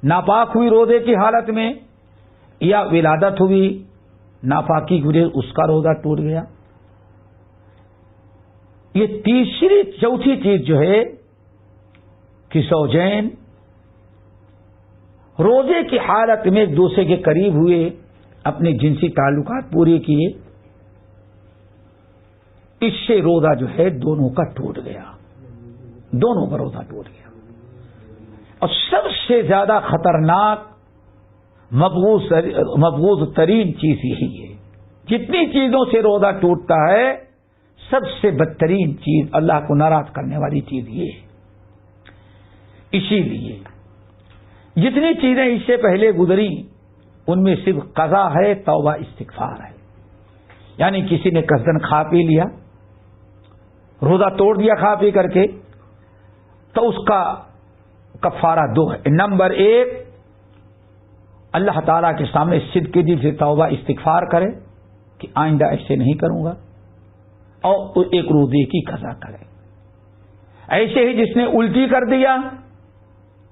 ناپاک ہوئی روزے کی حالت میں، یا ولادت ہوئی ناپاکی ہوئی، اس کا روزہ ٹوٹ گیا۔ یہ چوتھی چیز جو ہے کہ زوجین روزے کی حالت میں ایک دوسرے کے قریب ہوئے، اپنے جنسی تعلقات پورے کیے، اس سے روزہ جو ہے دونوں کا ٹوٹ گیا، دونوں کا روزہ ٹوٹ گیا۔ اور سب سے زیادہ خطرناک مبغوض ترین چیز یہی ہے، جتنی چیزوں سے روزہ ٹوٹتا ہے سب سے بدترین چیز، اللہ کو ناراض کرنے والی چیز یہ ہے۔ اسی لیے جتنی چیزیں اس سے پہلے گزری ان میں صرف قضا ہے، توبہ استغفار ہے۔ یعنی کسی نے قصدن کھا پی لیا، روزہ توڑ دیا کھا پی کر کے، تو اس کا کفارہ دو ہے. نمبر 1 اللہ تعالیٰ کے سامنے صدق کے دل سے توبہ استغفار کرے کہ آئندہ ایسے نہیں کروں گا, اور ایک روزے کی قضا کرے. ایسے ہی جس نے الٹی کر دیا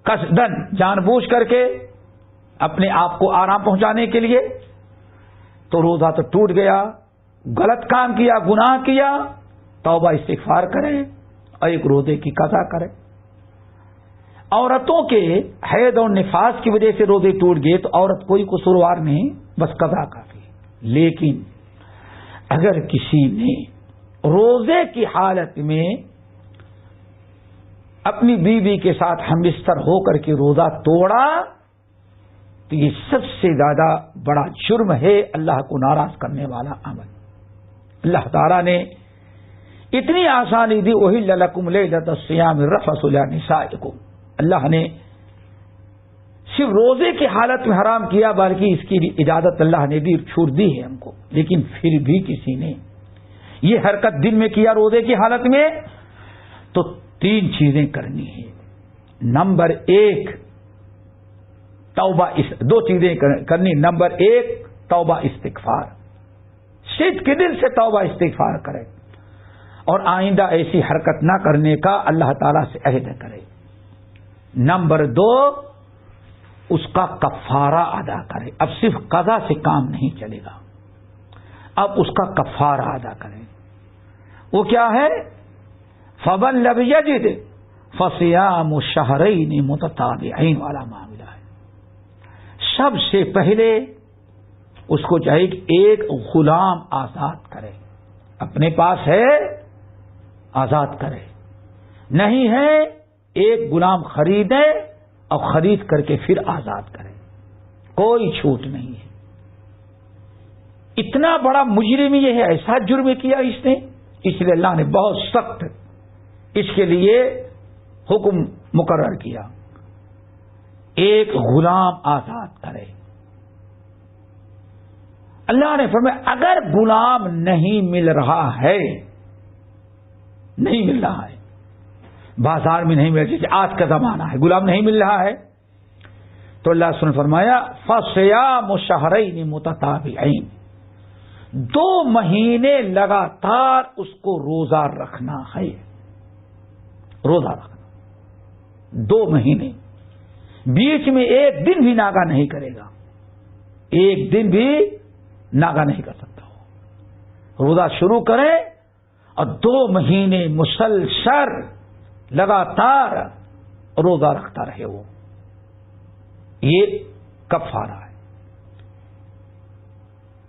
قصدن جان بوجھ کر کے اپنے آپ کو آرام پہنچانے کے لیے, تو روزہ تو ٹوٹ گیا, غلط کام کیا, گناہ کیا, توبہ استغفار کرے اور ایک روزے کی قضا کرے. عورتوں کے حیض اور نفاس کی وجہ سے روزے ٹوٹ گئے تو عورت کوئی قصوروار نہیں, بس قضا کافی. لیکن اگر کسی نے روزے کی حالت میں اپنی بیوی کے ساتھ ہمبستر ہو کر کے روزہ توڑا تو یہ سب سے زیادہ بڑا جرم ہے, اللہ کو ناراض کرنے والا عمل. اللہ تعالیٰ نے اتنی آسانی دی, احل لکم لیلۃ الصیام الرفث الی نسائکم. اللہ نے صرف روزے کی حالت میں حرام کیا, بلکہ اس کی اجازت اللہ نے بھی چھوٹ دی ہے ہم کو. لیکن پھر بھی کسی نے یہ حرکت دن میں کیا روزے کی حالت میں, تو 3 چیزیں کرنی ہے. نمبر 1 توبہ, 2 چیزیں کرنی. نمبر 1 توبہ استغفار, صدق کے دل سے توبہ استغفار کرے اور آئندہ ایسی حرکت نہ کرنے کا اللہ تعالیٰ سے عہد کرے. نمبر 2 اس کا کفارہ ادا کرے. اب صرف قضا سے کام نہیں چلے گا, اب اس کا کفارہ ادا کرے. وہ کیا ہے؟ فَمَن لَّمْ يَجِدْ فَصِيَامُ شَهْرَيْنِ مُتَتَابِعَيْنِ والا معاملہ ہے. سب سے پہلے اس کو چاہیے کہ ایک غلام آزاد کرے. اپنے پاس ہے آزاد کرے, نہیں ہے ایک غلام خریدے اور خرید کر کے پھر آزاد کرے. کوئی چھوٹ نہیں ہے. اتنا بڑا مجرم یہ ہے, ایسا جرم کیا اس نے, اس لیے اللہ نے بہت سخت اس کے لیے حکم مقرر کیا, ایک غلام آزاد کرے. اللہ نے فرمایا اگر غلام نہیں مل رہا ہے, نہیں مل رہا ہے, بازار میں نہیں مل رہا, جیسے آج کا زمانہ ہے غلام نہیں مل رہا ہے, تو اللہ نے فرمایا فَصِيَامُ شَهْرَيْنِ مُتَتَابِعَيْنِ, 2 مہینے لگاتار اس کو روزہ رکھنا ہے. روزہ رکھنا 2 مہینے, بیچ میں ایک دن بھی ناغہ نہیں کرے گا, ایک دن بھی ناغہ نہیں کر سکتا. روزہ شروع کرے اور 2 مہینے مسلسل لگاتار روزہ رکھتا رہے. وہ یہ کفارہ ہے.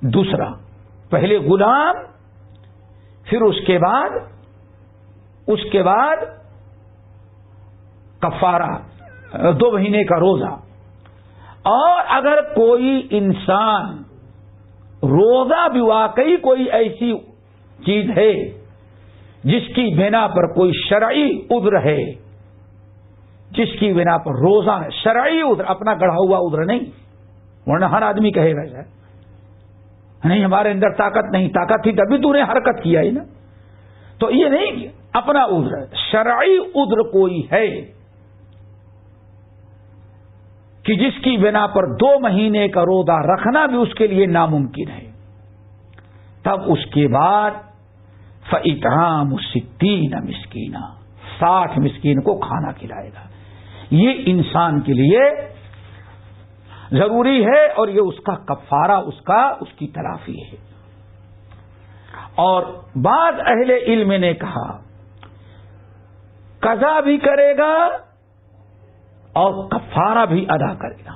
دوسرا, پہلے غلام, پھر اس کے بعد کفارہ 2 مہینے کا روزہ. اور اگر کوئی انسان روزہ بھی واقعی کوئی ایسی چیز ہے جس کی بنا پر کوئی شرعی عذر ہے, جس کی بنا پر روزہ شرعی عذر, اپنا گڑھا ہوا عذر نہیں, ورنہ ہر آدمی کہے گا نہیں ہمارے اندر طاقت نہیں, طاقت تھی تبھی تو نے حرکت کیا ہے نا. تو یہ نہیں, اپنا عذر شرعی عذر کوئی ہے کہ جس کی بنا پر 2 مہینے کا روزہ رکھنا بھی اس کے لیے ناممکن ہے, تب اس کے بعد فَإِطْعَامُ 60 مسکینہ, 60 مسکین کو کھانا کھلائے گا. یہ انسان کے لیے ضروری ہے اور یہ اس کا کفارہ, اس کی تلافی ہے. اور بعض اہل علم نے کہا قضا بھی کرے گا اور کفارہ بھی ادا کرے گا.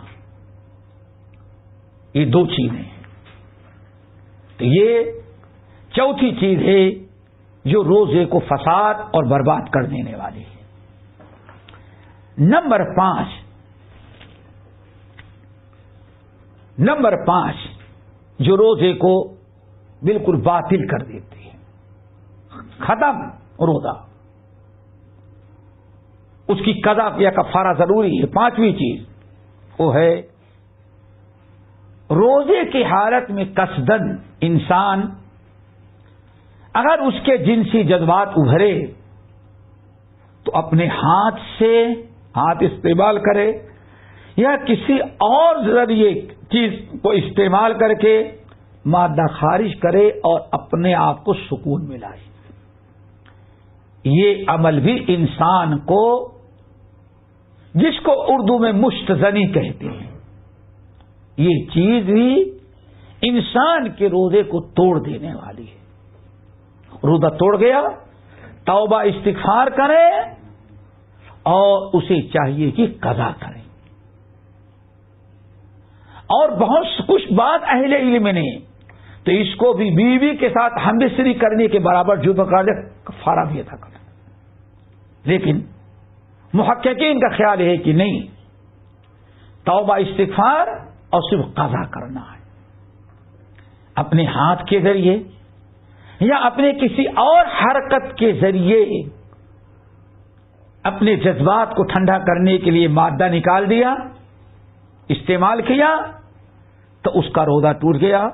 یہ 2 چیزیں ہیں. تو یہ چوتھی چیز ہے جو روزے کو فساد اور برباد کر دینے والی ہے. نمبر 5 جو روزے کو بالکل باطل کر دیتی ہے, ختم روزہ, اس کی قضا یا کفارہ ضروری ہے. 5ویں چیز وہ ہے روزے کی حالت میں قصدن انسان اگر اس کے جنسی جذبات ابھرے تو اپنے ہاتھ سے ہاتھ استعمال کرے یا کسی اور ذریعے چیز کو استعمال کر کے مادہ خارج کرے اور اپنے آپ کو سکون ملائے. یہ عمل بھی انسان کو، جس کو اردو میں مشتزنی کہتے ہیں، یہ چیز بھی انسان کے روزے کو توڑ دینے والی ہے. روزہ توڑ گیا، توبہ استغفار کرے اور اسے چاہیے کہ قضا کرے. اور بہت کچھ بات اہل علم نے تو اس کو بھی بیوی کے ساتھ ہمبستری کرنے کے برابر جو کر دے کفارہ بھی ادا کرنا. لیکن محققین کا خیال ہے کہ نہیں، توبہ استغفار اور صرف قضا کرنا ہے. اپنے ہاتھ کے ذریعے یا اپنے کسی اور حرکت کے ذریعے اپنے جذبات کو ٹھنڈا کرنے کے لیے مادہ نکال دیا، استعمال کیا، تو اس کا روزہ ٹوٹ گیا.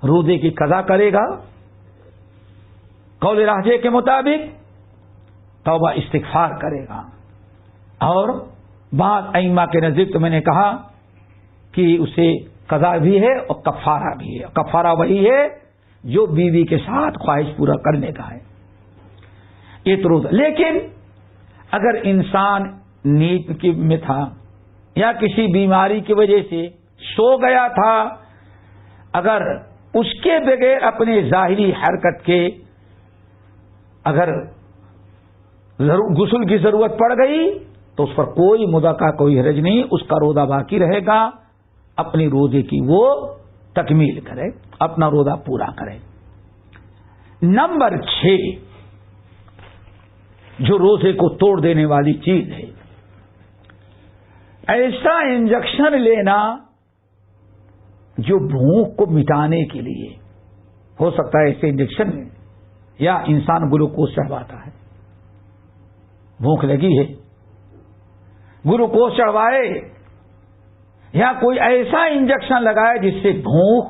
روزے کی قضا کرے گا. قول راجح کے مطابق توبہ استغفار کرے گا. اور بعض ائمہ کے نزدیک تو میں نے کہا کہ اسے قضا بھی ہے اور کفارہ بھی ہے. کفارہ وہی ہے جو بیوی کے ساتھ خواہش پورا کرنے کا ہے. یہ تو روزہ. لیکن اگر انسان نیند میں تھا یا کسی بیماری کی وجہ سے سو گیا تھا، اگر اس کے بغیر اپنے ظاہری حرکت کے اگر غسل کی ضرورت پڑ گئی تو اس پر کوئی مدعا کا کوئی حرج نہیں، اس کا روزہ باقی رہے گا. اپنی روزے کی وہ تکمیل کرے، اپنا روزہ پورا کرے. نمبر 6 جو روزے کو توڑ دینے والی چیز ہے، ایسا انجیکشن لینا جو بھوک کو مٹانے کے لیے ہو سکتا ہے. ایسے انجیکشن میں یا انسان گلوکوز چڑھواتا ہے، بھوک لگی ہے، گلوکوز چڑھوائے، یا کوئی ایسا انجیکشن لگائے جس سے بھوک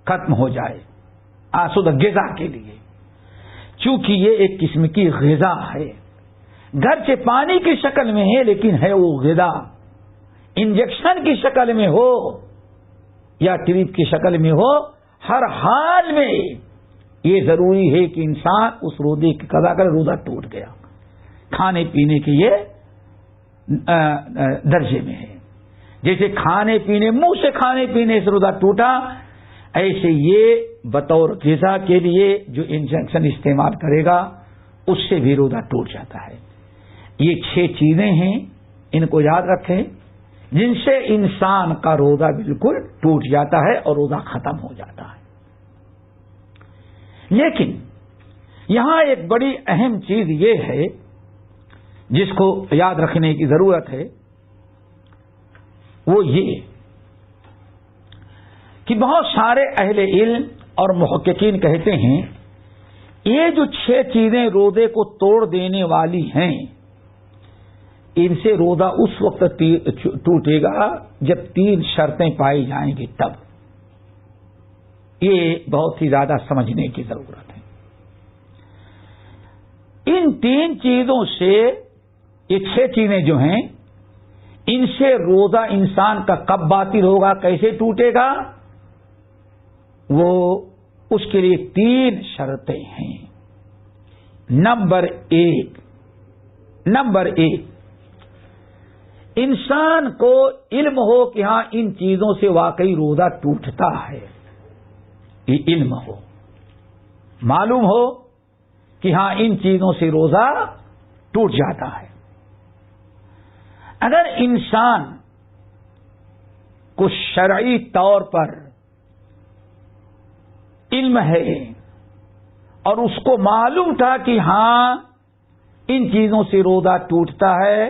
ختم ہو جائے آسودہ غذا کے لیے. چونکہ یہ ایک قسم کی غذا ہے، گرچہ پانی کی شکل میں ہے لیکن ہے وہ غذا. انجیکشن کی شکل میں ہو یا ٹریپ کی شکل میں ہو، ہر حال میں یہ ضروری ہے کہ انسان اس روزے کی قضا کرے. روزہ ٹوٹ گیا. کھانے پینے کے یہ درجے میں ہے. جیسے کھانے پینے، منہ سے کھانے پینے سے روزہ ٹوٹا، ایسے یہ بطور غذا کے لیے جو انجیکشن استعمال کرے گا اس سے بھی روزہ ٹوٹ جاتا ہے. یہ 6 چیزیں ہیں، ان کو یاد رکھیں، جن سے انسان کا روزہ بالکل ٹوٹ جاتا ہے اور روزہ ختم ہو جاتا ہے. لیکن یہاں ایک بڑی اہم چیز یہ ہے جس کو یاد رکھنے کی ضرورت ہے، وہ یہ کہ بہت سارے اہل علم اور محققین کہتے ہیں یہ جو 6 چیزیں روزے کو توڑ دینے والی ہیں، ان سے روزہ اس وقت ٹوٹے گا جب 3 شرطیں پائی جائیں گی تب. یہ بہت ہی زیادہ سمجھنے کی ضرورت ہے. ان 3 چیزوں سے، یہ 6 چیزیں جو ہیں، ان سے روزہ انسان کا کب باطل ہوگا، کیسے ٹوٹے گا، وہ اس کے لیے 3 شرطیں ہیں. نمبر 1 انسان کو علم ہو کہ ہاں ان چیزوں سے واقعی روزہ ٹوٹتا ہے. یہ علم ہو، معلوم ہو کہ ہاں ان چیزوں سے روزہ ٹوٹ جاتا ہے. اگر انسان کو شرعی طور پر علم ہے اور اس کو معلوم تھا کہ ہاں ان چیزوں سے روزہ ٹوٹتا ہے،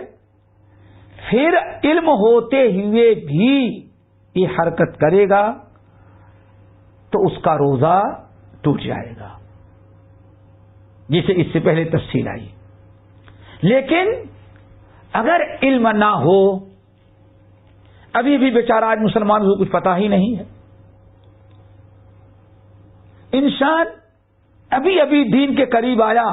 پھر علم ہوتے ہوئے بھی یہ حرکت کرے گا تو اس کا روزہ ٹوٹ جائے گا، جسے اس سے پہلے تفصیل آئی. لیکن اگر علم نہ ہو، ابھی بھی بیچارہ آج مسلمان کو کچھ پتا ہی نہیں ہے، انسان ابھی دین کے قریب آیا،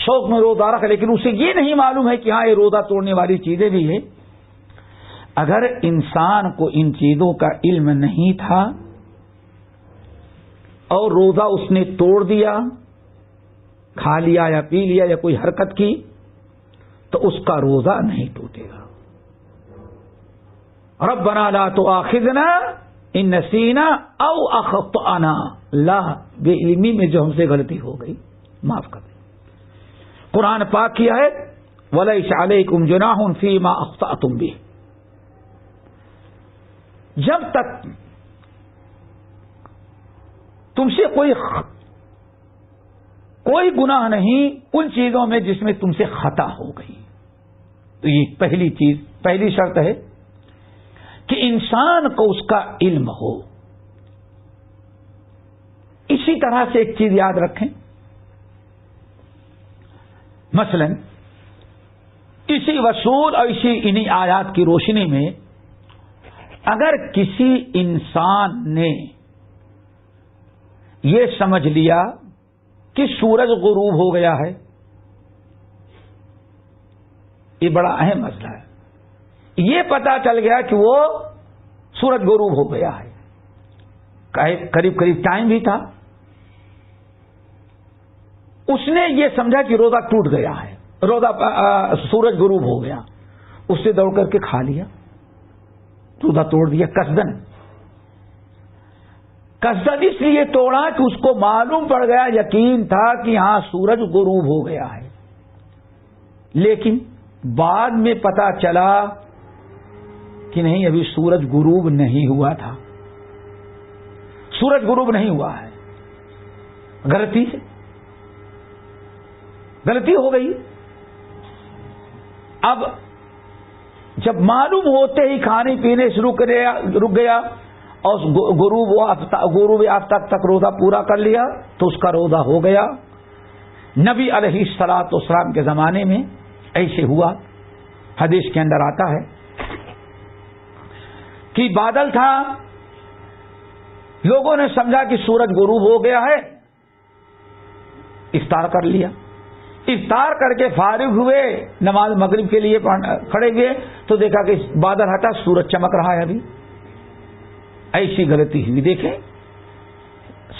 شوق میں روزہ رکھا لیکن اسے یہ نہیں معلوم ہے کہ ہاں یہ روزہ توڑنے والی چیزیں بھی ہیں. اگر انسان کو ان چیزوں کا علم نہیں تھا اور روزہ اس نے توڑ دیا، کھا لیا یا پی لیا یا کوئی حرکت کی، تو اس کا روزہ نہیں ٹوٹے گا. ربنا لا تؤاخذنا ان نسینا او اخطأنا، اللہ بے علمی میں جو ہم سے غلطی ہو گئی معاف کر دیں. قرآن پاک کی ہے وَلَيْسَ عَلَيْكُمْ جُنَاحٌ فِيمَا أَخْطَأْتُمْ بِهِ. جب تک تم سے کوئی گناہ نہیں ان چیزوں میں جس میں تم سے خطا ہو گئی. تو یہ پہلی شرط ہے کہ انسان کو اس کا علم ہو. اسی طرح سے ایک چیز یاد رکھیں، مثلا اسی وصول اور انہی آیات کی روشنی میں اگر کسی انسان نے یہ سمجھ لیا کہ سورج غروب ہو گیا ہے، یہ بڑا اہم مسئلہ ہے. یہ پتا چل گیا کہ وہ سورج غروب ہو گیا ہے، قریب ٹائم بھی تھا، اس نے یہ سمجھا کہ روزہ ٹوٹ گیا ہے، سورج غروب ہو گیا، اس سے دوڑ کر کے کھا لیا، روزہ توڑ دیا قصدن اس لیے توڑا کہ اس کو معلوم پڑ گیا، یقین تھا کہ ہاں سورج غروب ہو گیا ہے. لیکن بعد میں پتا چلا کہ نہیں، ابھی سورج غروب نہیں ہوا تھا، سورج غروب نہیں ہوا ہے. غلطی ہو گئی. اب جب معلوم ہوتے ہی کھانے پینے سے رک گیا اور غروب آفتاب تک روزہ پورا کر لیا تو اس کا روزہ ہو گیا. نبی علیہ الصلوۃ والسلام کے زمانے میں ایسے ہوا. حدیث کے اندر آتا ہے کہ بادل تھا، لوگوں نے سمجھا کہ سورج غروب ہو گیا ہے، افطار کر لیا. افطار کر کے فارغ ہوئے، نماز مغرب کے لیے کھڑے ہوئے تو دیکھا کہ بادل ہٹا، سورج چمک رہا ہے. ابھی ایسی غلطی ہوئی. دیکھیں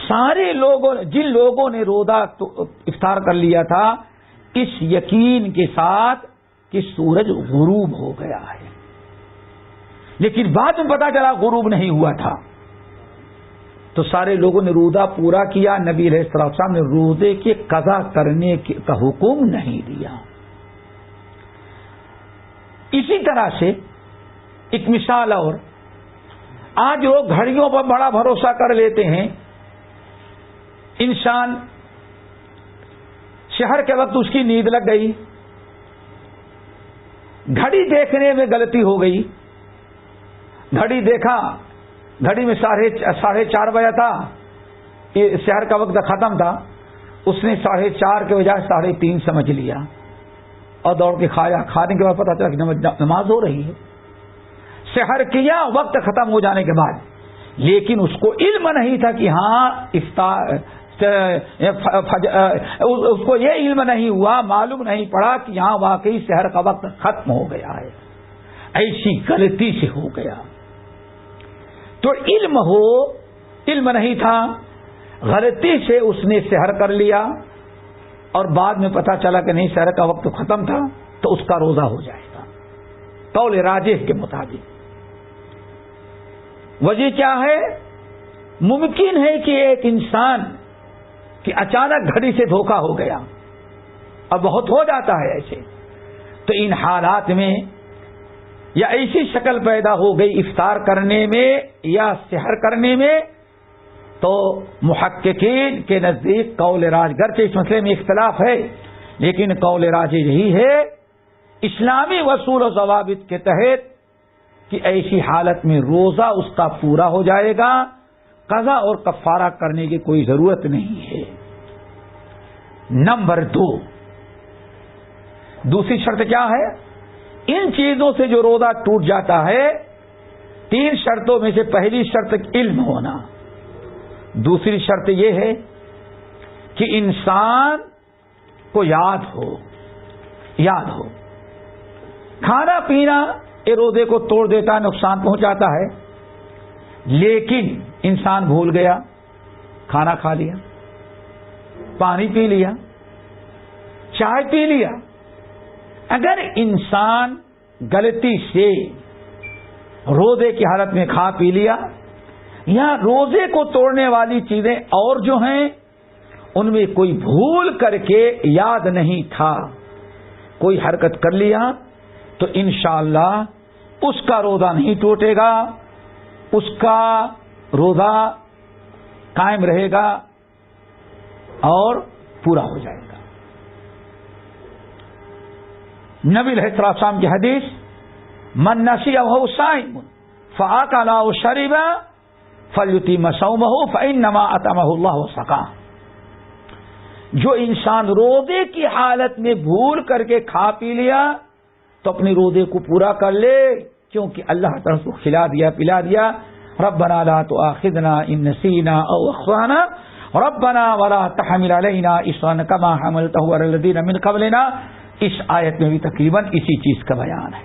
سارے لوگوں، جن لوگوں نے روزہ افطار کر لیا تھا اس یقین کے ساتھ کہ سورج غروب ہو گیا ہے، لیکن بعد میں پتا چلا غروب نہیں ہوا تھا، تو سارے لوگوں نے روزہ پورا کیا. نبی علیہ السلام نے روزے کے قضا کرنے کا حکم نہیں دیا. اسی طرح سے ایک مثال اور، آج لوگ گھڑیوں پر بڑا بھروسہ کر لیتے ہیں. انسان شہر کے وقت اس کی نیند لگ گئی، گھڑی دیکھنے میں غلطی ہو گئی، گھڑی دیکھا، گھڑی میں 4:30 بجا تھا، شہر کا وقت ختم تھا، اس نے 4:30 کے بجائے 3:30 سمجھ لیا اور دوڑ کے کھایا. کھانے کے بعد پتا چلا کہ نماز ہو رہی ہے. سحر کیا وقت ختم ہو جانے کے بعد، لیکن اس کو علم نہیں تھا کہ ہاں اس کو یہ علم نہیں ہوا، معلوم نہیں پڑا کہ یہاں واقعی سحر کا وقت ختم ہو گیا ہے. ایسی غلطی سے ہو گیا. تو علم نہیں تھا، غلطی سے اس نے سحر کر لیا اور بعد میں پتا چلا کہ نہیں سحر کا وقت ختم تھا، تو اس کا روزہ ہو جائے گا قول راجح کے مطابق. وجہ کیا ہے؟ ممکن ہے کہ ایک انسان کی اچانک گھڑی سے دھوکہ ہو گیا، اور بہت ہو جاتا ہے ایسے. تو ان حالات میں یا ایسی شکل پیدا ہو گئی افطار کرنے میں یا سحر کرنے میں، تو محققین کے نزدیک قول راجح، گرچہ اس مسئلے میں اختلاف ہے لیکن قول راجح یہی ہے اسلامی اصول و ضوابط کے تحت کہ ایسی حالت میں روزہ اس کا پورا ہو جائے گا، قضا اور کفارہ کرنے کی کوئی ضرورت نہیں ہے. نمبر 2، دوسری شرط کیا ہے؟ ان چیزوں سے جو روزہ ٹوٹ جاتا ہے، 3 شرطوں میں سے پہلی شرط علم ہونا، دوسری شرط یہ ہے کہ انسان کو یاد ہو کھانا پینا یہ روزے کو توڑ دیتا ہے، نقصان پہنچاتا ہے، لیکن انسان بھول گیا، کھانا کھا لیا، پانی پی لیا، چائے پی لیا. اگر انسان غلطی سے روزے کی حالت میں کھا پی لیا یا روزے کو توڑنے والی چیزیں اور جو ہیں ان میں کوئی بھول کر کے یاد نہیں تھا، کوئی حرکت کر لیا، تو انشاءاللہ اس کا روزہ نہیں ٹوٹے گا، اس کا روزہ قائم رہے گا اور پورا ہو جائے گا. نبی علیہ السلام کی حدیث، من نسی وهو صائم فاکل او شرب فلیتم صومه فانما اطعمه الله وسقاه. جو انسان روزے کی حالت میں بھول کر کے کھا پی لیا تو اپنے روزے کو پورا کر لے، کیونکہ اللہ تعالیٰ کو کھلا دیا پلا دیا. ربنا لا تؤاخذنا ان نسینا او اخطانا ربنا ولا تحمل علينا اصرا كما حملته على الذين من قبلنا. اس آیت میں بھی تقریباً اسی چیز کا بیان ہے.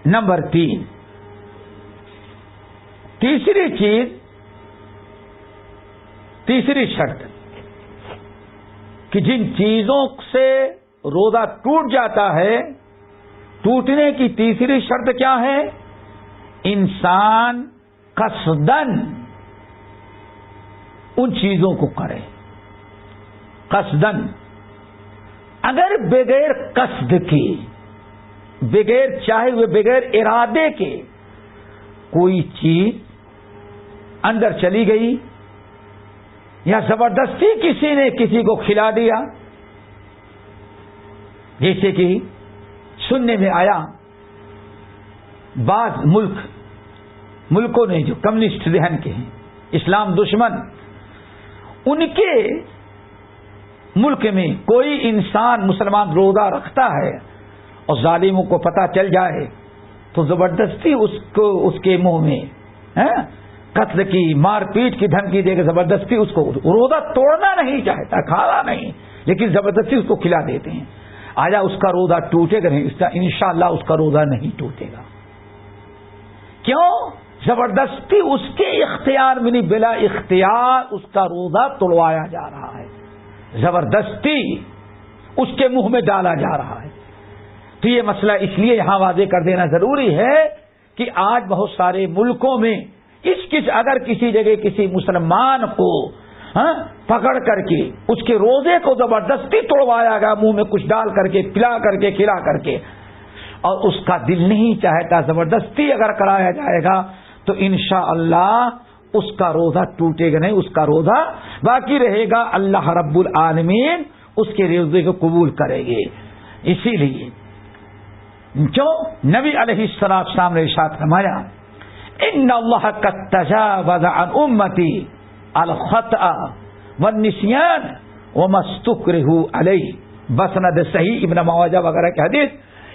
نمبر 3، تیسری شرط کہ جن چیزوں سے روزہ ٹوٹ جاتا ہے، ٹوٹنے کی تیسری شرط کیا ہے؟ انسان قصدن ان چیزوں کو کرے. قصدن، اگر بغیر قصد کے، بغیر چاہے ہوئے، بغیر ارادے کے کوئی چیز اندر چلی گئی یا زبردستی کسی نے کسی کو کھلا دیا، جیسے کہ سننے میں آیا بعض ملکوں نے جو کمیونسٹ ذہن کے ہیں، اسلام دشمن، ان کے ملک میں کوئی انسان مسلمان روزہ رکھتا ہے اور ظالموں کو پتہ چل جائے تو زبردستی اس کے منہ میں قتل کی، مار پیٹ کی دھمکی دے کے زبردستی اس کو، روزہ توڑنا نہیں چاہتا، کھانا نہیں، لیکن زبردستی اس کو کھلا دیتے ہیں. آیا اس کا روزہ ٹوٹے گا نہیں؟ انشاءاللہ اس کا روزہ نہیں ٹوٹے گا. کیوں؟ زبردستی اس کے اختیار میں نہیں، بلا اختیار اس کا روزہ توڑوایا جا رہا ہے، زبردستی اس کے منہ میں ڈالا جا رہا ہے. تو یہ مسئلہ اس لیے یہاں واضح کر دینا ضروری ہے کہ آج بہت سارے ملکوں میں اگر کسی جگہ کسی مسلمان کو پکڑ کر کے اس کے روزے کو زبردستی توڑوایا گیا، منہ میں کچھ ڈال کر کے، پلا کر کے، کھلا کر کے، اور اس کا دل نہیں چاہتا، زبردستی اگر کرایا جائے گا تو انشاءاللہ اس کا روزہ ٹوٹے گا نہیں، اس کا روزہ باقی رہے گا. اللہ رب العالمین اس کے روزے کو قبول کرے گے. اسی لیے جو نبی علیہ السلام نے ارشاد فرمایا، ان اللہ قد تجاوز عن امتی الخطأ والنسیان وما استکرہوا علیہ، بسند صحیح ابن ماجہ وغیرہ کی حدیث.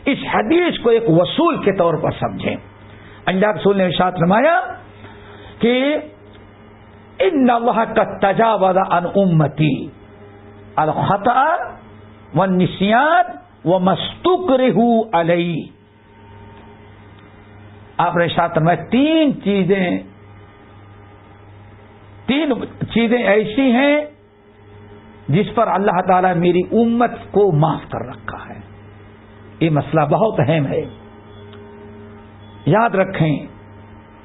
اس حدیث کو ایک وصول کے طور پر سمجھیں. اللہ رسول نے ارشاد فرمایا کہ ان اللہ قد تجاوز عن امتی الخطأ والنسیان وما استکرہوا علیہ. آپ نے ارشاد فرمایا تین چیزیں ایسی ہیں جس پر اللہ تعالیٰ میری امت کو معاف کر رکھا ہے. یہ مسئلہ بہت اہم ہے، یاد رکھیں.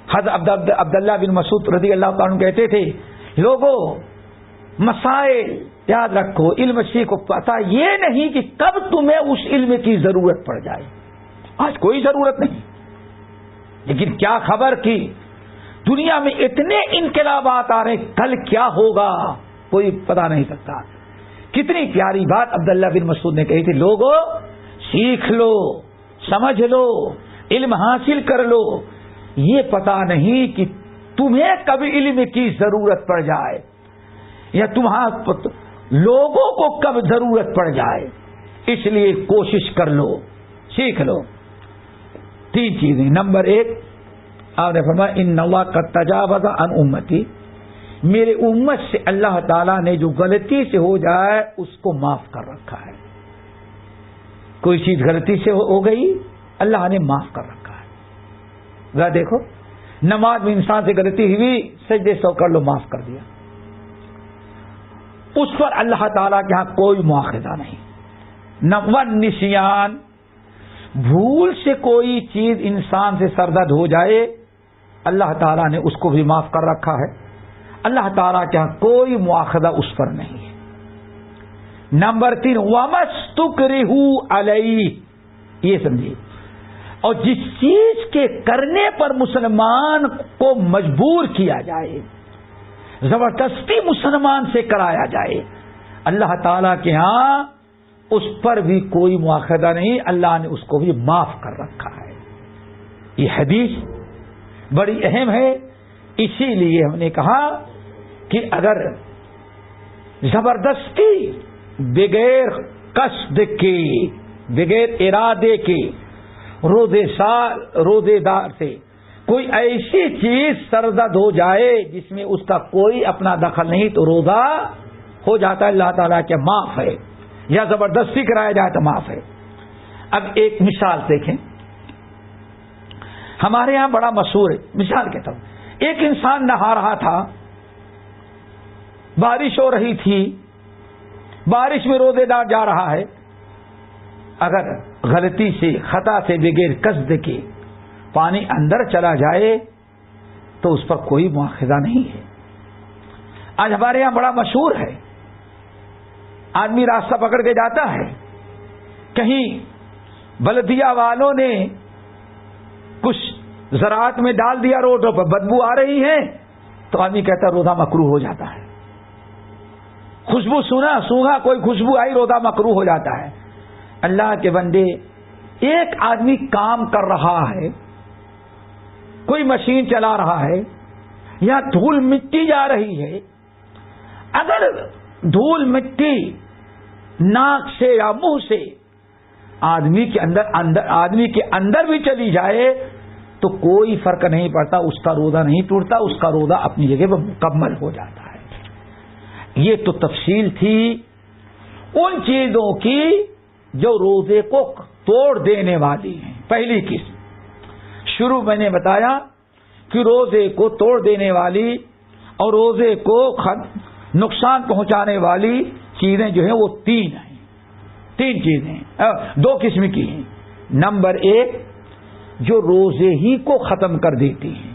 حضرت عبداللہ بن مسعود رضی اللہ تعالیٰ عنہ کہتے تھے، لوگوں مسائل یاد رکھو، علم سیکھو، پتہ یہ نہیں کہ کب تمہیں اس علم کی ضرورت پڑ جائے. آج کوئی ضرورت نہیں، لیکن کیا خبر کہ دنیا میں اتنے انقلابات آ رہے ہیں، کل کیا ہوگا کوئی پتا نہیں سکتا. کتنی پیاری بات عبداللہ بن مسعود نے کہی تھی، لوگوں سیکھ لو، سمجھ لو، علم حاصل کر لو، یہ پتا نہیں کہ تمہیں کبھی علم کی ضرورت پڑ جائے یا لوگوں کو کب ضرورت پڑ جائے. اس لیے کوشش کر لو، سیکھ لو. تین چیزیں. نمبر 1 آپ نے فرمایا ان اللہ قد تجاوز عن امتی، میرے امت سے اللہ تعالیٰ نے جو غلطی سے ہو جائے اس کو معاف کر رکھا ہے. کوئی چیز غلطی سے ہو گئی اللہ نے معاف کر رکھا ہے. ذرا دیکھو نماز میں انسان سے غلطی ہوئی سجدے سو کر لو معاف کر دیا. اس پر اللہ تعالیٰ کے ہاں کوئی مواخذہ نہیں. نسیان بھول سے کوئی چیز انسان سے سرزد ہو جائے اللہ تعالیٰ نے اس کو بھی معاف کر رکھا ہے. اللہ تعالیٰ کے ہاں کوئی مواخذہ اس پر نہیں ہے. نمبر 3 وَمَسْتُكْرِهُ عَلَيْهِ، یہ سمجھیے. اور جس چیز کے کرنے پر مسلمان کو مجبور کیا جائے، زبردستی مسلمان سے کرایا جائے، اللہ تعالیٰ کے ہاں اس پر بھی کوئی مواخذہ نہیں. اللہ نے اس کو بھی معاف کر رکھا ہے. یہ حدیث بڑی اہم ہے. اسی لیے ہم نے کہا کہ اگر زبردستی بغیر قصد کے بغیر ارادے کے روزے دار سے کوئی ایسی چیز سرزد ہو جائے جس میں اس کا کوئی اپنا دخل نہیں تو روزہ ہو جاتا ہے. اللہ تعالیٰ کے معاف ہے. یا زبردستی کرایا جائے تو معاف ہے. اب ایک مثال دیکھیں ہمارے یہاں بڑا مشہور ہے. مثال کے طور ایک انسان نہا رہا تھا، بارش ہو رہی تھی، بارش میں روزے دار جا رہا ہے. اگر غلطی سے خطا سے بغیر قصد کے پانی اندر چلا جائے تو اس پر کوئی مواخذہ نہیں ہے. آج ہمارے یہاں بڑا مشہور ہے، آدمی راستہ پکڑ کے جاتا ہے، کہیں بلدیہ والوں نے کچھ زراعت میں ڈال دیا، روڈوں پر بدبو آ رہی ہے تو آدمی کہتا ہے روزہ مکروہ ہو جاتا ہے. خوشبو سونگا کوئی خوشبو آئی روزہ مکروہ ہو جاتا ہے. اللہ کے بندے، ایک آدمی کام کر رہا ہے، کوئی مشین چلا رہا ہے یا دھول مٹی جا رہی ہے، اگر دھول مٹی ناک سے یا منہ سے آدمی کے اندر بھی چلی جائے تو کوئی فرق نہیں پڑتا، اس کا روزہ نہیں ٹوٹتا، اس کا روزہ اپنی جگہ پر مکمل ہو جاتا ہے. یہ تو تفصیل تھی ان چیزوں کی جو روزے کو توڑ دینے والی ہیں. پہلی قسم شروع میں نے بتایا کہ روزے کو توڑ دینے والی اور روزے کو نقصان پہنچانے والی چیزیں جو ہیں وہ 3 ہیں. 3 چیزیں 2 قسم کی ہیں. نمبر 1 جو روزے ہی کو ختم کر دیتی ہیں،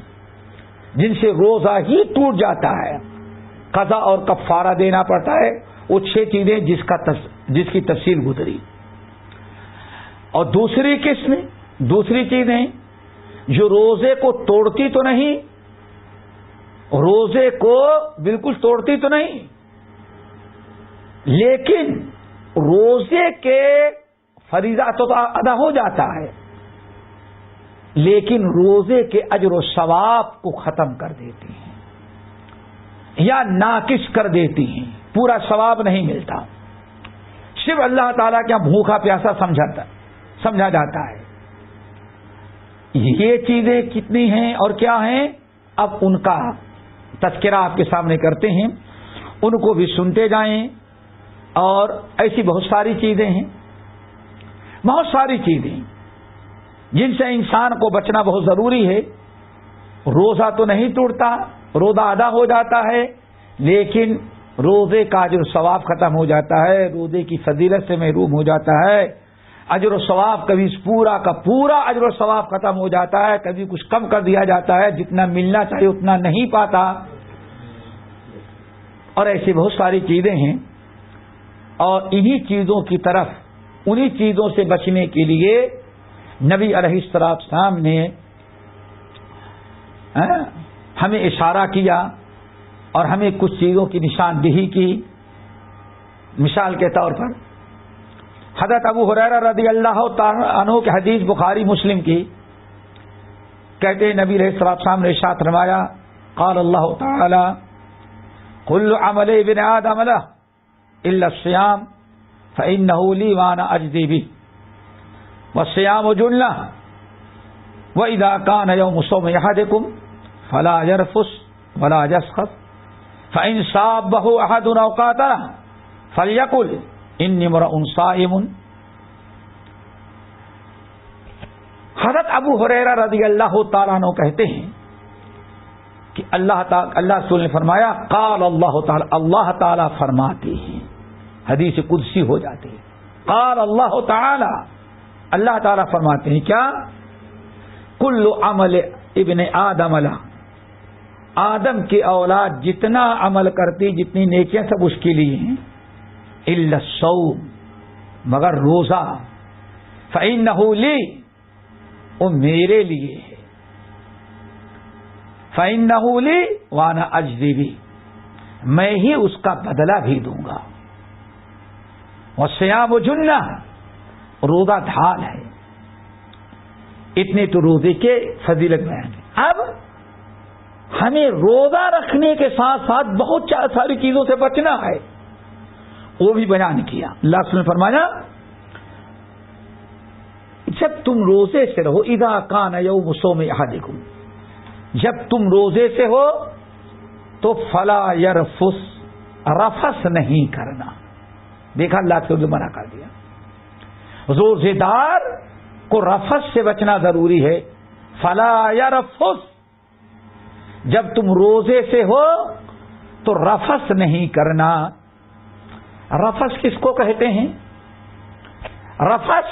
جن سے روزہ ہی ٹوٹ جاتا ہے، قضا اور کفارہ دینا پڑتا ہے. وہ 6 چیزیں جس کی تفصیل گزری. اور دوسری چیزیں جو روزے کو توڑتی تو نہیں، روزے کو بالکل توڑتی تو نہیں، لیکن روزے کے فریضہ تو ادا ہو جاتا ہے، لیکن روزے کے اجر و ثواب کو ختم کر دیتی ہیں یا ناقص کر دیتی ہیں. پورا ثواب نہیں ملتا، صرف اللہ تعالیٰ کا بھوکا پیاسا سمجھا جاتا ہے. یہ چیزیں کتنی ہیں اور کیا ہیں اب ان کا تذکرہ آپ کے سامنے کرتے ہیں، ان کو بھی سنتے جائیں. اور ایسی بہت ساری چیزیں ہیں، بہت ساری چیزیں جن سے انسان کو بچنا بہت ضروری ہے. روزہ تو نہیں ٹوٹتا، روزہ ادا ہو جاتا ہے، لیکن روزے کا اجر و ثواب ختم ہو جاتا ہے، روزے کی فضیلت سے محروم ہو جاتا ہے. اجر و ثواب کبھی پورا کا پورا اجر و ثواب ختم ہو جاتا ہے، کبھی کچھ کم کر دیا جاتا ہے، جتنا ملنا چاہیے اتنا نہیں پاتا. اور ایسی بہت ساری چیزیں ہیں. اور انہی چیزوں کی طرف، انہی چیزوں سے بچنے کے لیے نبی علیہ السلام نے ہمیں اشارہ کیا اور ہمیں کچھ چیزوں کی نشاندہی کی. مثال کے طور پر حضرت ابو ہریرہ رضی اللہ تعالی عنہ کی حدیث بخاری مسلم کی، کہتے ہیں نبی علیہ السلام نے ارشاد فرمایا قال اللہ تعالی کل عمل ابن آدم له الا الصيام فانه لي وانا اجزي به والصيام جنة واذا كان يوم صوم احدكم فلا يرفث ولا يسخط فإن صابه أحد أو قاتله فليقل إني امرؤ صائم. حضرت ابو ہریرہ رضی اللہ تعالیٰ عنہ کہتے ہیں کہ اللہ رسول نے فرمایا قال اللہ تعالی، اللہ تعالیٰ فرماتے ہیں، حدیث قدسی ہو جاتی ہے، قال اللہ تعالی، اللہ تعالیٰ فرماتے ہیں کیا؟ کل عمل ابن آدم لا، آدم کی اولاد جتنا عمل کرتی، جتنی نیکیاں سب اس کے لیے ہیں، الا الصوم، مگر روزہ، فإنہ لی، وہ میرے لیے ہے، فإنہ لی وانا اجزی بہ، میں ہی اس کا بدلہ بھی دوں گا، والصیام جنہ، روزہ ڈھال ہے. اتنے تو روزے کے فضیلت بیان ہے. اب ہمیں روزہ رکھنے کے ساتھ ساتھ بہت ساری چیزوں سے بچنا ہے، وہ بھی بیان کیا. اللہ نے فرمایا جب تم روزے سے رہو، اذا کان یوم صوم احدکم، جب تم روزے سے ہو تو فلا یرفس، رفس نہیں کرنا. دیکھا اللہ نے منع کر دیا. روزے دار کو رفس سے بچنا ضروری ہے. فلا یرفس، جب تم روزے سے ہو تو رفس نہیں کرنا. رفس کس کو کہتے ہیں؟ رفس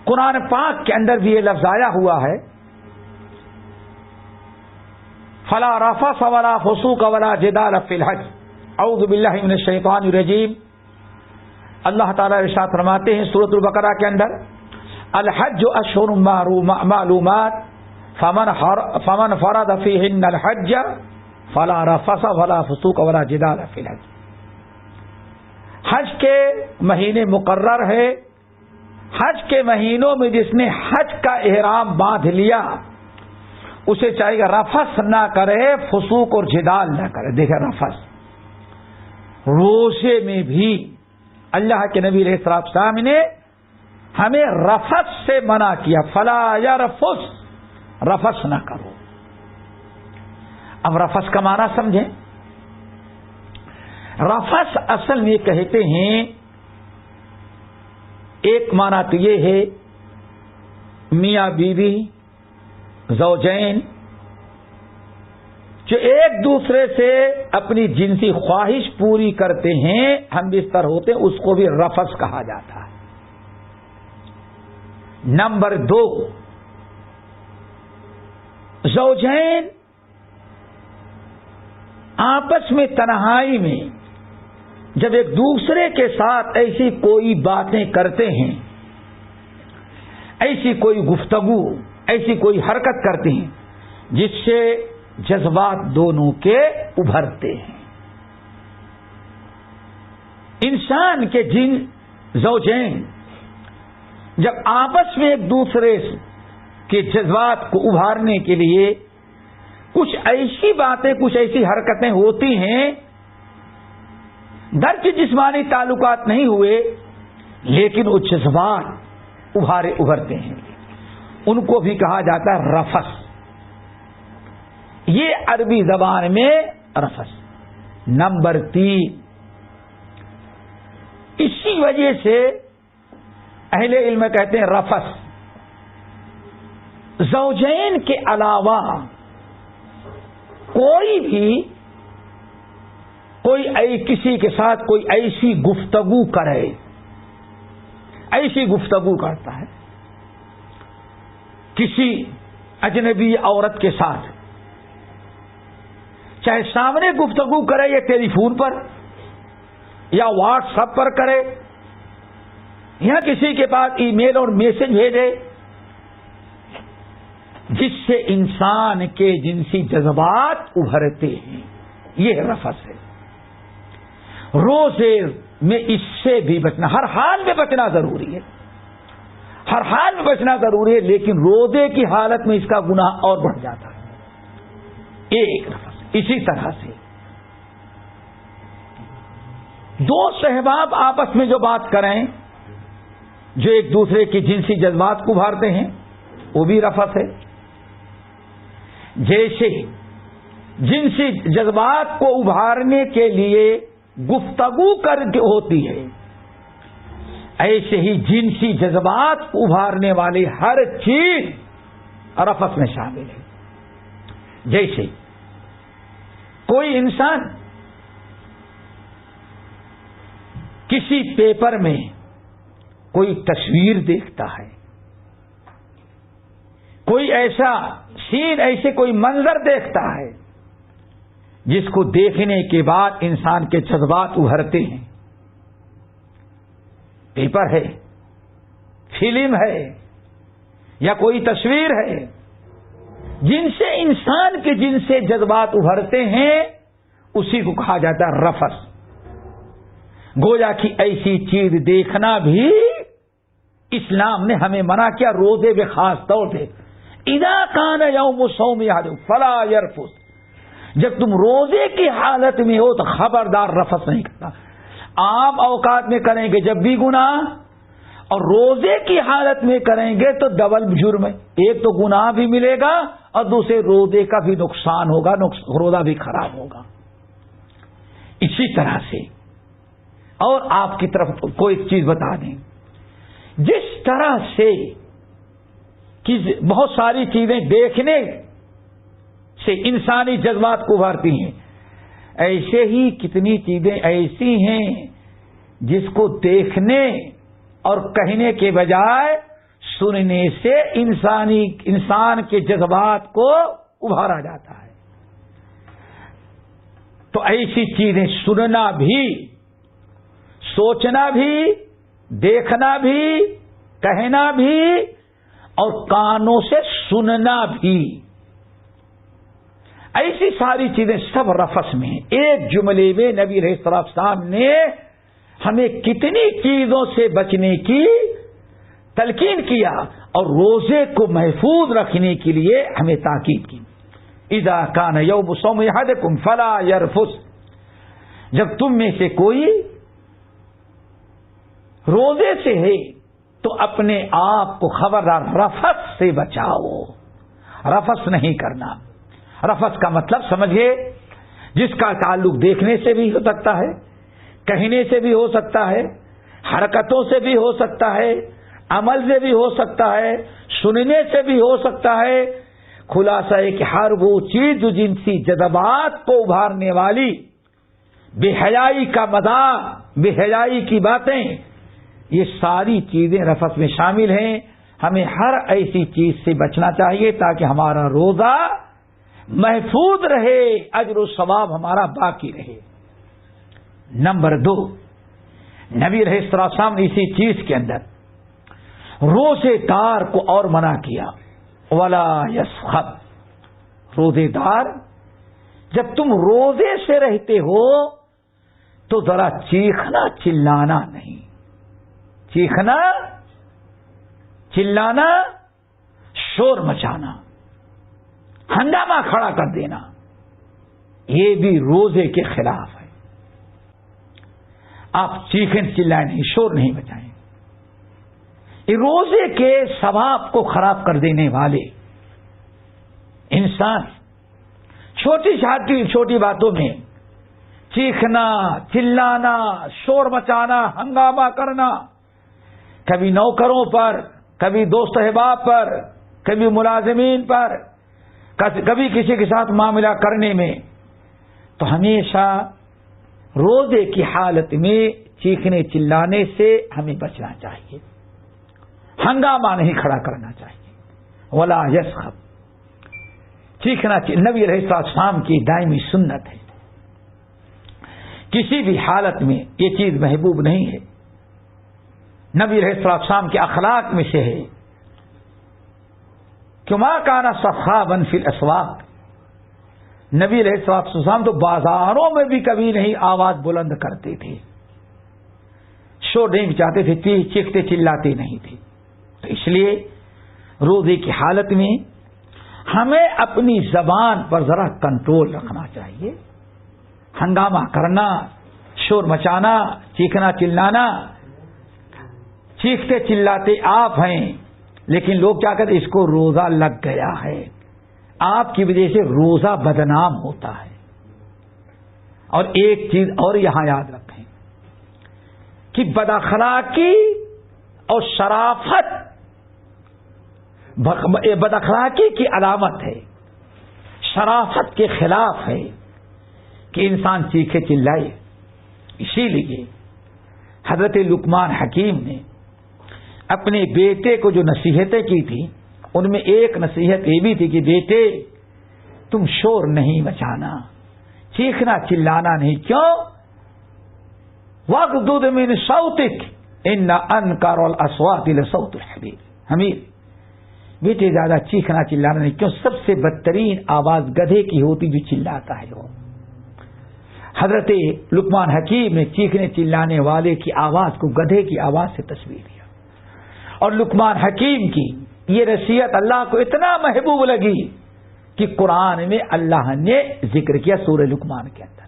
قرآن پاک کے اندر بھی یہ لفظ آیا ہوا ہے، فلا رفس ولا فسوق ولا جدال فی الحج. اعوذ باللہ من الشیطان الرجیم. اللہ تعالیٰ ارشاد فرماتے ہیں سورۃ البقرہ کے اندر، الحج اشہر معلومات فمن فرض فیہن الحج فلا رفس ولا فسوق ولا جدال فی الحج. حج کے مہینے مقرر ہے، حج کے مہینوں میں جس نے حج کا احرام باندھ لیا اسے چاہیے گا رفس نہ کرے، فسوق اور جدال نہ کرے. دیکھیں رفس، روزے میں بھی اللہ کے نبی علیہ السلام نے ہمیں رفس سے منع کیا، فلا یرفس، رفس نہ کرو. اب رفس کا معنی سمجھیں. رفس اصل میں کہتے ہیں، ایک معنی تو یہ ہے میاں بیوی زوجین جو ایک دوسرے سے اپنی جنسی خواہش پوری کرتے ہیں، ہم بستر ہوتے ہیں، اس کو بھی رفس کہا جاتا ہے. نمبر 2، زوجین آپس میں تنہائی میں جب ایک دوسرے کے ساتھ ایسی کوئی باتیں کرتے ہیں، ایسی کوئی گفتگو، ایسی کوئی حرکت کرتے ہیں جس سے جذبات دونوں کے ابھرتے ہیں. انسان کے جن زوجین جب آپس میں ایک دوسرے کے جذبات کو ابھارنے کے لیے کچھ ایسی باتیں، کچھ ایسی حرکتیں ہوتی ہیں، گھر کے جسمانی تعلقات نہیں ہوئے لیکن وہ جذبات ابھرتے ہیں، ان کو بھی کہا جاتا ہے رفس. یہ عربی زبان میں رفس. نمبر 3، اسی وجہ سے اہل علم کہتے ہیں رفس زوجین کے علاوہ کوئی بھی کسی کے ساتھ کوئی ایسی گفتگو کرے، ایسی گفتگو کرتا ہے کسی اجنبی عورت کے ساتھ، چاہے سامنے گفتگو کرے یا ٹیلی فون پر یا واٹس ایپ پر کرے یا کسی کے پاس ای میل اور میسج بھیجے، جس سے انسان کے جنسی جذبات ابھرتے ہیں، یہ رفس ہے. روزے میں اس سے بھی بچنا، ہر حال میں بچنا ضروری ہے، ہر حال میں بچنا ضروری ہے، لیکن روزے کی حالت میں اس کا گناہ اور بڑھ جاتا ہے. ایک رفس. اسی طرح سے دو صحباب آپس میں جو بات کریں، جو ایک دوسرے کی جنسی جذبات کو ابھارتے ہیں، وہ بھی رفس ہے. جیسے جنسی جذبات کو ابھارنے کے لیے گفتگو کر کے ہوتی ہے، ایسے ہی جنسی جذبات کو ابھارنے والی ہر چیز رفث میں شامل ہے۔ جیسے کوئی انسان کسی پیپر میں کوئی تصویر دیکھتا ہے، کوئی ایسا سین، ایسے کوئی منظر دیکھتا ہے جس کو دیکھنے کے بعد انسان کے جذبات ابھرتے ہیں۔ پیپر ہے، فلم ہے، یا کوئی تصویر ہے، جن سے انسان کے جن سے جذبات ابھرتے ہیں، اسی کو کہا جاتا ہے رفث۔ گویا کہ ایسی چیز دیکھنا بھی اسلام نے ہمیں منع کیا، روزے میں خاص طور پہ۔ اذا کان یوم صوم احدکم فلا یرفث، جب تم روزے کی حالت میں ہو تو خبردار رفث نہیں کرنا۔ عام اوقات میں کریں گے جب بھی گناہ، اور روزے کی حالت میں کریں گے تو ڈبل جرم ہے، ایک تو گناہ بھی ملے گا اور دوسرے روزے کا بھی نقصان ہوگا، روزہ بھی خراب ہوگا۔ اسی طرح سے اور آپ کی طرف کوئی چیز بتا دیں، جس طرح سے کہ بہت ساری چیزیں دیکھنے سے انسانی جذبات کو ابھارتی ہیں، ایسے ہی کتنی چیزیں ایسی ہیں جس کو دیکھنے اور کہنے کے بجائے سننے سے انسان کے جذبات کو ابھارا جاتا ہے۔ تو ایسی چیزیں سننا بھی، سوچنا بھی، دیکھنا بھی، کہنا بھی اور کانوں سے سننا بھی، ایسی ساری چیزیں سب رفث میں ہیں۔ ایک جملے میں نبی علیہ السلام نے ہمیں کتنی چیزوں سے بچنے کی تلقین کیا اور روزے کو محفوظ رکھنے کے لیے ہمیں تاکید کی۔ اذا کان یوم صوم احدکم فلا یرفث، جب تم میں سے کوئی روزے سے ہے تو اپنے آپ کو خبردار رفث سے بچاؤ۔ رفث نہیں کرنا۔ رفث کا مطلب سمجھیے، جس کا تعلق دیکھنے سے بھی ہو سکتا ہے، کہنے سے بھی ہو سکتا ہے، حرکتوں سے بھی ہو سکتا ہے، عمل سے بھی ہو سکتا ہے، سننے سے بھی ہو سکتا ہے۔ خلاصہ ہے کہ ہر وہ چیز جو جنسی جذبات کو ابھارنے والی، بے حیائی کا مذاق، بے حیائی کی باتیں، یہ ساری چیزیں رفث میں شامل ہیں۔ ہمیں ہر ایسی چیز سے بچنا چاہیے تاکہ ہمارا روزہ محفوظ رہے، اجر و ثواب ہمارا باقی رہے۔ نمبر 2، نبی علیہ السلام نے اسی چیز کے اندر روزے دار کو اور منع کیا، ولا یسخب۔ روزے دار جب تم روزے سے رہتے ہو تو ذرا چیخنا چلانا نہیں، چیخنا چلانا، شور مچانا، ہنگامہ کھڑا کر دینا، یہ بھی روزے کے خلاف ہے۔ آپ چیخیں چلائیں نہیں، شور نہیں مچائیں، یہ روزے کے ثواب کو خراب کر دینے والے انسان چھوٹی باتوں میں چیخنا چلانا، شور مچانا، ہنگامہ کرنا، کبھی نوکروں پر، کبھی دوست احباب پر، کبھی ملازمین پر، کبھی کسی کے ساتھ معاملہ کرنے میں، تو ہمیشہ روزے کی حالت میں چیخنے چلانے سے ہمیں بچنا چاہیے، ہنگامہ نہیں کھڑا کرنا چاہیے۔ ولا یسخب، چیخنا نبی علیہ السلام کی دائمی سنت ہے، کسی بھی حالت میں یہ چیز محبوب نہیں ہے۔ نبی علیہ السلام کے اخلاق میں سے ہے کہ ما کان صخابا فی الاسواق، نبی علیہ السلام تو بازاروں میں بھی کبھی نہیں آواز بلند کرتے تھے، شور نہیں مچاتے تھے، چیختے چلاتے نہیں تھے۔ تو اس لیے روزے کی حالت میں ہمیں اپنی زبان پر ذرا کنٹرول رکھنا چاہیے۔ ہنگامہ کرنا، شور مچانا، چیخنا چلانا، چیختے چلاتے آپ ہیں، لیکن لوگ کیا کہتے ہیں، اس کو روزہ لگ گیا ہے، آپ کی وجہ سے روزہ بدنام ہوتا ہے. اور ایک چیز اور یہاں یاد رکھیں کہ بد اخلاقی اور شرافت بد اخلاقی کی علامت ہے، شرافت کے خلاف ہے کہ انسان چیخے چلائے. اسی لیے حضرت لقمان حکیم نے اپنے بیٹے کو جو نصیحتیں کی تھی ان میں ایک نصیحت یہ بھی تھی کہ بیٹے تم شور نہیں مچانا، چیخنا چلانا نہیں. کیوں؟ وَاغْضُضْ مِنْ صَوْتِكَ إِنَّ أَنْكَرَ الْأَصْوَاتِ لَصَوْتُ الْحَمِيرِ. حمیر، بیٹے زیادہ چیخنا چلانا نہیں. کیوں؟ سب سے بدترین آواز گدھے کی ہوتی جو چلاتا ہے. وہ حضرت لقمان حکیم نے چیخنے چلانے والے کی آواز کو گدھے کی آواز سے تشبیہ دیا. اور لقمان حکیم کی یہ نصیحت اللہ کو اتنا محبوب لگی کہ قرآن میں اللہ نے ذکر کیا سورہ لقمان کے اندر.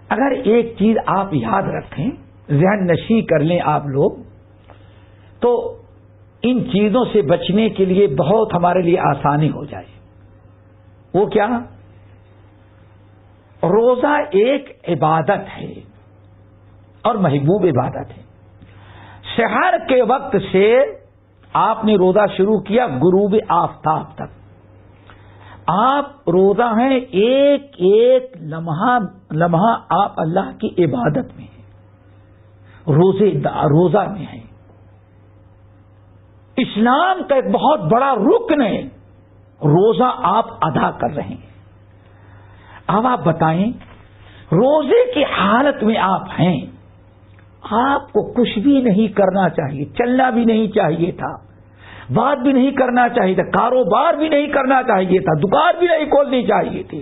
اگر ایک چیز آپ یاد رکھیں، ذہن نشین کر لیں آپ لوگ، تو ان چیزوں سے بچنے کے لیے بہت ہمارے لیے آسانی ہو جائے. وہ کیا؟ روزہ ایک عبادت ہے اور محبوب عبادت ہے. سحر کے وقت سے آپ نے روزہ شروع کیا غروب آفتاب تک. آپ روزہ ہیں، ایک ایک لمحہ آپ اللہ کی عبادت میں ہیں، روزہ میں ہیں. اسلام کا ایک بہت بڑا رکن ہے، روزہ آپ ادا کر رہے ہیں. اب آپ بتائیں، روزے کی حالت میں آپ ہیں، آپ کو کچھ بھی نہیں کرنا چاہیے، چلنا بھی نہیں چاہیے تھا، بات بھی نہیں کرنا چاہیے تھا، کاروبار بھی نہیں کرنا چاہیے تھا، دکان بھی نہیں کھولنی چاہیے تھی،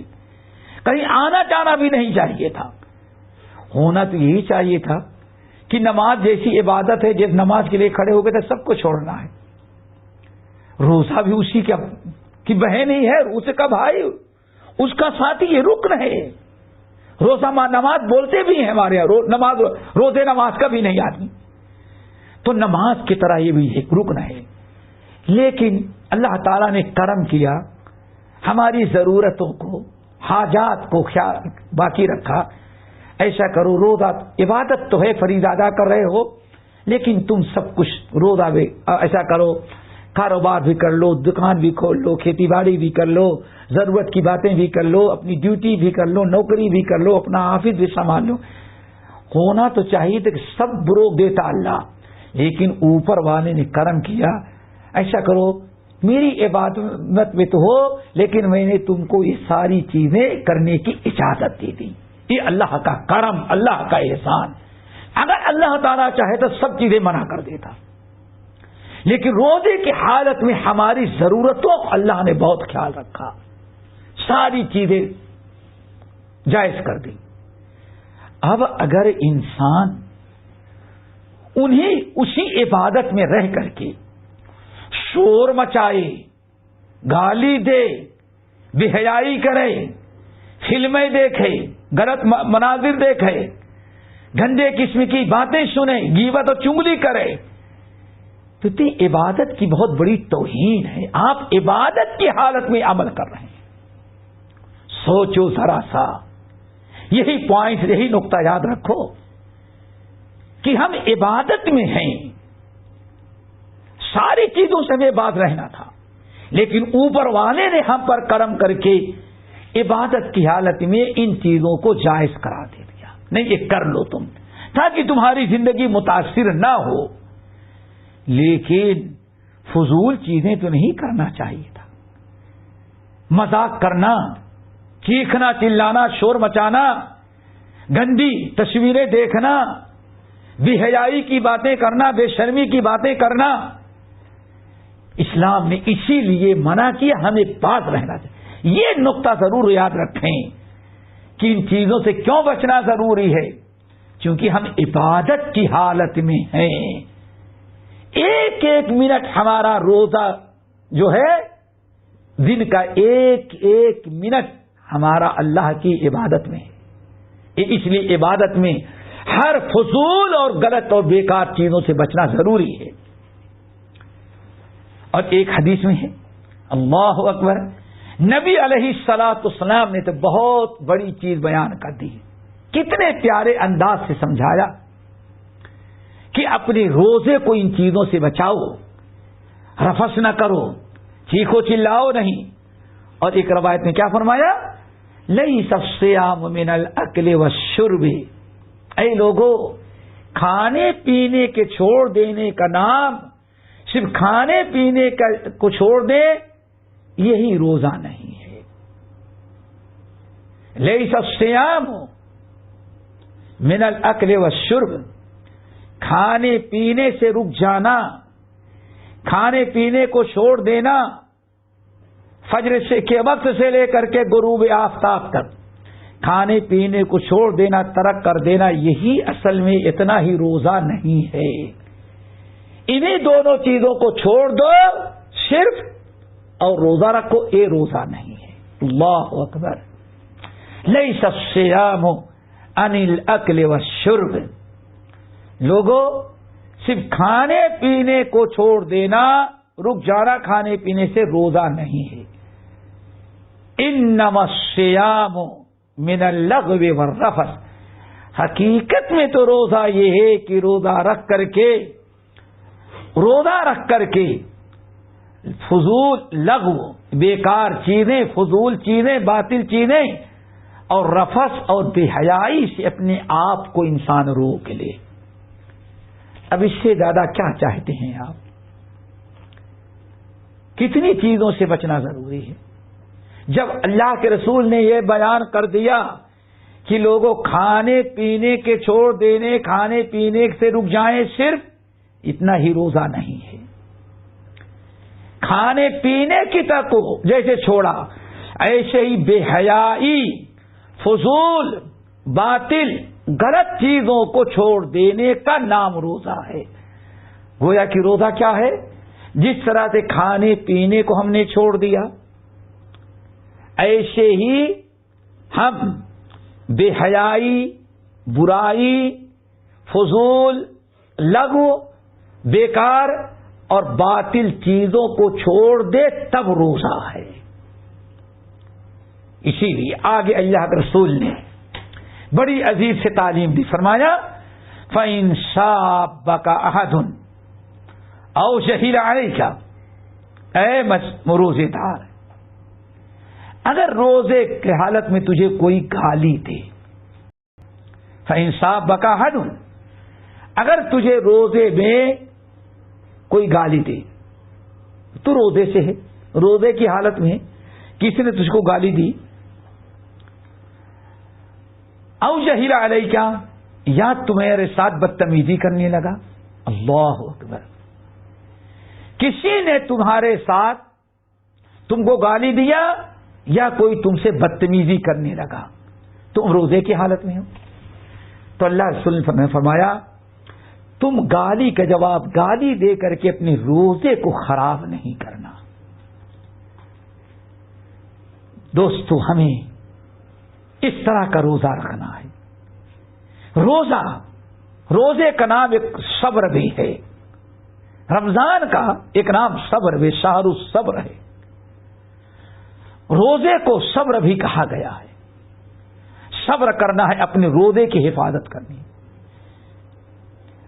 کہیں آنا جانا بھی نہیں چاہیے تھا. ہونا تو یہی چاہیے تھا کہ نماز جیسی عبادت ہے، جس نماز کے لیے کھڑے ہو گئے تھے سب کو چھوڑنا ہے. روزہ بھی اسی کی بہن ہی ہے، اسے کا بھائی، اس کا ساتھی، یہ رکن ہے. روزہ نماز بولتے بھی ہیں ہمارے یہاں، روزے نماز کا بھی نہیں آدمی. تو نماز کی طرح یہ بھی ایک رکن ہے. لیکن اللہ تعالیٰ نے کرم کیا، ہماری ضرورتوں کو، حاجات کو خیال باقی رکھا. ایسا کرو، روزہ عبادت تو ہے، فریضہ ادا کر رہے ہو، لیکن تم سب کچھ روزہ بھی ایسا کرو، کاروبار بھی کر لو، دکان بھی کھول لو، کھیتی باڑی بھی کر لو، ضرورت کی باتیں بھی کر لو، اپنی ڈیوٹی بھی کر لو، نوکری بھی کر لو، اپنا آفس بھی سنبھال لو. ہونا تو چاہیے تھا کہ سب بروک دیتا اللہ، لیکن اوپر والے نے کرم کیا. ایسا کرو، میری عبادت میں تو ہو، لیکن میں نے تم کو یہ ساری چیزیں کرنے کی اجازت دے دی. یہ اللہ کا کرم، اللہ کا احسان. اگر اللہ تعالیٰ چاہے تو سب چیزیں منع کر دیتا، لیکن روزے کی حالت میں ہماری ضرورتوں کو اللہ نے بہت خیال رکھا، ساری چیزیں جائز کر دی. اب اگر انسان اسی عبادت میں رہ کر کے شور مچائے، گالی دے، بے حیائی کرے، فلمیں دیکھے، غلط مناظر دیکھے، گندے قسم کی باتیں سنے، غیبت اور چغلی کرے، تو یہ عبادت کی بہت بڑی توہین ہے. آپ عبادت کی حالت میں عمل کر رہے ہیں. سوچو ذرا سا، یہی پوائنٹ، یہی نقطہ یاد رکھو کہ ہم عبادت میں ہیں. ساری چیزوں سے ہمیں باز رہنا تھا، لیکن اوپر والے نے ہم پر کرم کر کے عبادت کی حالت میں ان چیزوں کو جائز کرا دے دیا. نہیں، یہ کر لو تم، تاکہ تمہاری زندگی متاثر نہ ہو. لیکن فضول چیزیں تو نہیں کرنا چاہیے تھا. مذاق کرنا، چیخنا چلانا، شور مچانا، گندی تصویریں دیکھنا، بے حیائی کی باتیں کرنا، بے شرمی کی باتیں کرنا، اسلام نے اسی لیے منع کیا. ہمیں باز رہنا چاہیے. یہ نقطہ ضرور یاد رکھیں کہ ان چیزوں سے کیوں بچنا ضروری ہے، کیونکہ ہم عبادت کی حالت میں ہیں. ایک ایک منٹ ہمارا روزہ جو ہے، دن کا ایک ایک منٹ ہمارا اللہ کی عبادت میں ہے. اس لیے عبادت میں ہر فضول اور غلط اور بیکار چیزوں سے بچنا ضروری ہے. اور ایک حدیث میں ہے، اللہ اکبر. نبی علیہ الصلوۃ والسلام نے تو بہت بڑی چیز بیان کر دی. کتنے پیارے انداز سے سمجھایا کہ اپنے روزے کو ان چیزوں سے بچاؤ، رفث نہ کرو، چیخو چلاؤ نہیں. اور ایک روایت میں کیا فرمایا؟ لیس الصیام من الاکل والشرب. اے لوگو، کھانے پینے کے چھوڑ دینے کا نام صرف کھانے پینے کو چھوڑ دے یہی روزہ نہیں ہے. لیس الصیام من الاکل والشرب. کھانے پینے سے رک جانا، کھانے پینے کو چھوڑ دینا، فجر سے کے وقت سے لے کر کے غروب آفتاب تک کھانے پینے کو چھوڑ دینا، ترک کر دینا، یہی اصل میں اتنا ہی روزہ نہیں ہے. انہیں دونوں چیزوں کو چھوڑ دو صرف اور روزہ رکھو، یہ روزہ نہیں ہے. اللہ اکبر. لیس الصیام عن الاکل والشرب. لوگوں، صرف کھانے پینے کو چھوڑ دینا، رک جانا کھانے پینے سے روزہ نہیں ہے. انما الصیام من اللغو والرفث. حقیقت میں تو روزہ یہ ہے کہ روزہ رکھ کر کے فضول لغو، بیکار چیزیں، فضول چیزیں، باطل چیزیں اور رفث اور بے حیائی سے اپنے آپ کو انسان روک لے. اب اس سے زیادہ کیا چاہتے ہیں آپ؟ کتنی چیزوں سے بچنا ضروری ہے. جب اللہ کے رسول نے یہ بیان کر دیا کہ لوگوں کھانے پینے کے چھوڑ دینے، کھانے پینے سے رک جائیں، صرف اتنا ہی روزہ نہیں ہے. کھانے پینے کی تک کو جیسے چھوڑا، ایسے ہی بے حیائی، فضول، باطل، غلط چیزوں کو چھوڑ دینے کا نام روزہ ہے. گویا کہ روزہ کیا ہے؟ جس طرح سے کھانے پینے کو ہم نے چھوڑ دیا، ایسے ہی ہم بے حیائی، برائی، فضول، لغو، بیکار اور باطل چیزوں کو چھوڑ دے تب روزہ ہے. اسی لیے آگے اللہ کے رسول نے بڑی عزیز سے تعلیم دی. فرمایا فَإِن شَابَكَ أَحَدٌ أَوْ شَهِدَ عَلَيْكَ. اے روزے دار، اگر روزے کی حالت میں تجھے کوئی گالی دے، فَإِن شَابَكَ أَحَدٌ، اگر تجھے روزے میں کوئی گالی دے، تو روزے سے ہے، روزے کی حالت میں کسی نے تجھ کو گالی دی، او جہل علیکہ، یا تمہارے ساتھ بدتمیزی کرنے لگا. اللہ اکبر. کسی نے تمہارے ساتھ تم کو گالی دیا یا کوئی تم سے بدتمیزی کرنے لگا، تم روزے کی حالت میں ہو. تو اللہ رسول نے فرمایا تم گالی کا جواب گالی دے کر کے اپنے روزے کو خراب نہیں کرنا. دوستو، ہمیں اس طرح کا روزہ رکھنا ہے. روزے کا نام ایک صبر بھی ہے. رمضان کا ایک نام صبر بھی، شہر الصبر ہے. روزے کو صبر بھی کہا گیا ہے. صبر کرنا ہے، اپنے روزے کی حفاظت کرنی.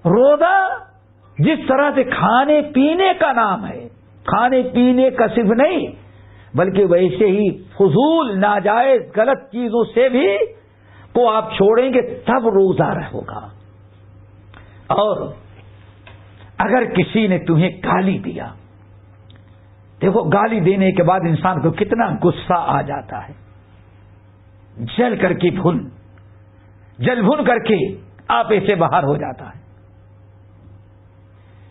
روزہ جس طرح سے کھانے پینے کا نام ہے، کھانے پینے کا صرف نہیں بلکہ ویسے ہی فضول، ناجائز، غلط چیزوں سے بھی کو آپ چھوڑیں گے تب روزہ رہوگا. اور اگر کسی نے تمہیں گالی دیا، دیکھو گالی دینے کے بعد انسان کو کتنا غصہ آ جاتا ہے. جل بھن کر کے آپے سے باہر ہو جاتا ہے.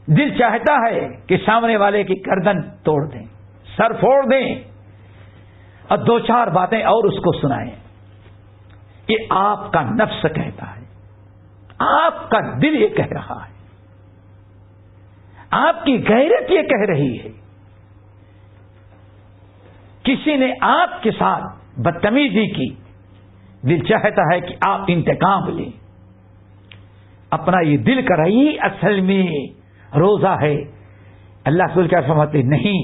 دل چاہتا ہے کہ سامنے والے کی گردن توڑ دیں، سر پھوڑ دیں اور دو چار باتیں اور اس کو سنائیں. یہ آپ کا نفس کہتا ہے، آپ کا دل یہ کہہ رہا ہے، آپ کی غیرت یہ کہہ رہی ہے. کسی نے آپ کے ساتھ بدتمیزی کی، دل چاہتا ہے کہ آپ انتقام لیں. اپنا یہ دل کر رہی اصل میں روزہ ہے. اللہ رسول کیا فرماتے؟ نہیں،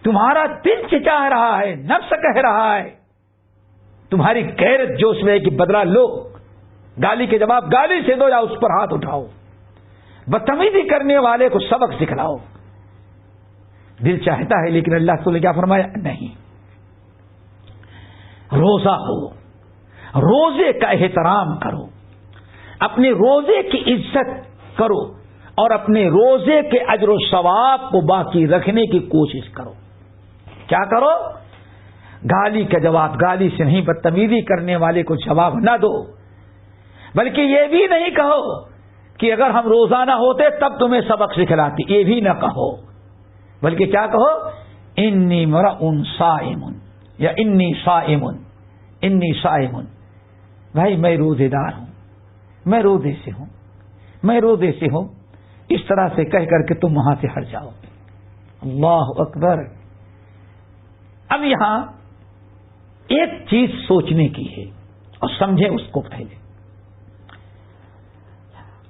تمہارا دل چچا رہا ہے، نفس کہہ رہا ہے، تمہاری غیرت جوش میں ہے کہ بدلہ لو، گالی کے جواب گالی سے دو یا اس پر ہاتھ اٹھاؤ، بدتمیزی کرنے والے کو سبق سکھلاؤ. دل چاہتا ہے، لیکن اللہ تعالی نے کیا فرمایا؟ نہیں. روزہ ہو، روزے کا احترام کرو، اپنے روزے کی عزت کرو اور اپنے روزے کے اجر و ثواب کو باقی رکھنے کی کوشش کرو. کیا کرو؟ گالی کا جواب گالی سے نہیں، بدتمیزی کرنے والے کو جواب نہ دو، بلکہ یہ بھی نہیں کہو کہ اگر ہم روزہ نہ ہوتے تب تمہیں سبق سکھلاتی، یہ بھی نہ کہو، بلکہ کیا کہو؟ انی مرء صائم یا انی صائم، انی صائم. بھائی میں روزے دار ہوں، میں روزے سے ہوں، میں روزے سے ہوں. اس طرح سے کہہ کر کے تم وہاں سے ہٹ جاؤ. اللہ اکبر. اب یہاں ایک چیز سوچنے کی ہے اور سمجھیں اس کو پہلے.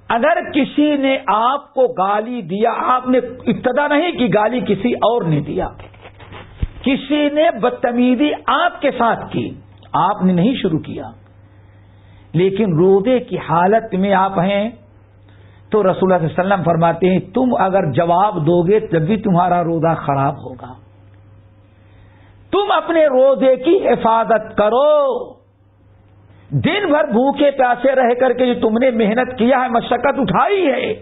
اگر کسی نے آپ کو گالی دیا، آپ نے ابتدا نہیں کی، گالی کسی اور نے دیا، کسی نے بدتمیزی آپ کے ساتھ کی، آپ نے نہیں شروع کیا، لیکن روزے کی حالت میں آپ ہیں، تو رسول اللہ صلی اللہ علیہ وسلم فرماتے ہیں تم اگر جواب دو گے تب بھی تمہارا روزہ خراب ہوگا. تم اپنے روزے کی حفاظت کرو. دن بھر بھوکے پیاسے رہ کر کے جو تم نے محنت کیا ہے، مشقت اٹھائی ہے،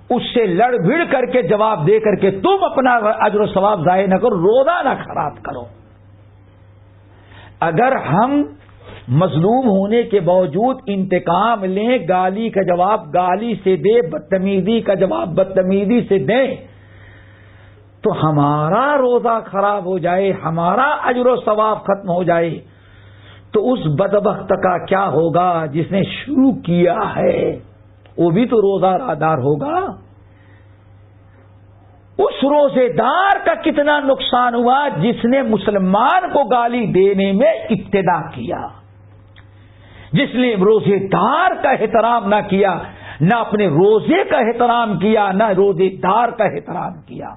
اس سے لڑ بھڑ کر کے جواب دے کر کے تم اپنا اجر و ثواب ضائع نہ کرو، روزہ نہ خراب کرو. اگر ہم مظلوم ہونے کے باوجود انتقام لیں، گالی کا جواب گالی سے دے، بدتمیزی کا جواب بدتمیزی سے دیں، تو ہمارا روزہ خراب ہو جائے، ہمارا اجر و ثواب ختم ہو جائے، تو اس بدبخت کا کیا ہوگا جس نے شروع کیا ہے؟ وہ بھی تو روزہ دار ہوگا. اس روزے دار کا کتنا نقصان ہوا جس نے مسلمان کو گالی دینے میں ابتدا کیا، جس نے روزے دار کا احترام نہ کیا، نہ اپنے روزے کا احترام کیا، نہ روزے دار کا احترام کیا،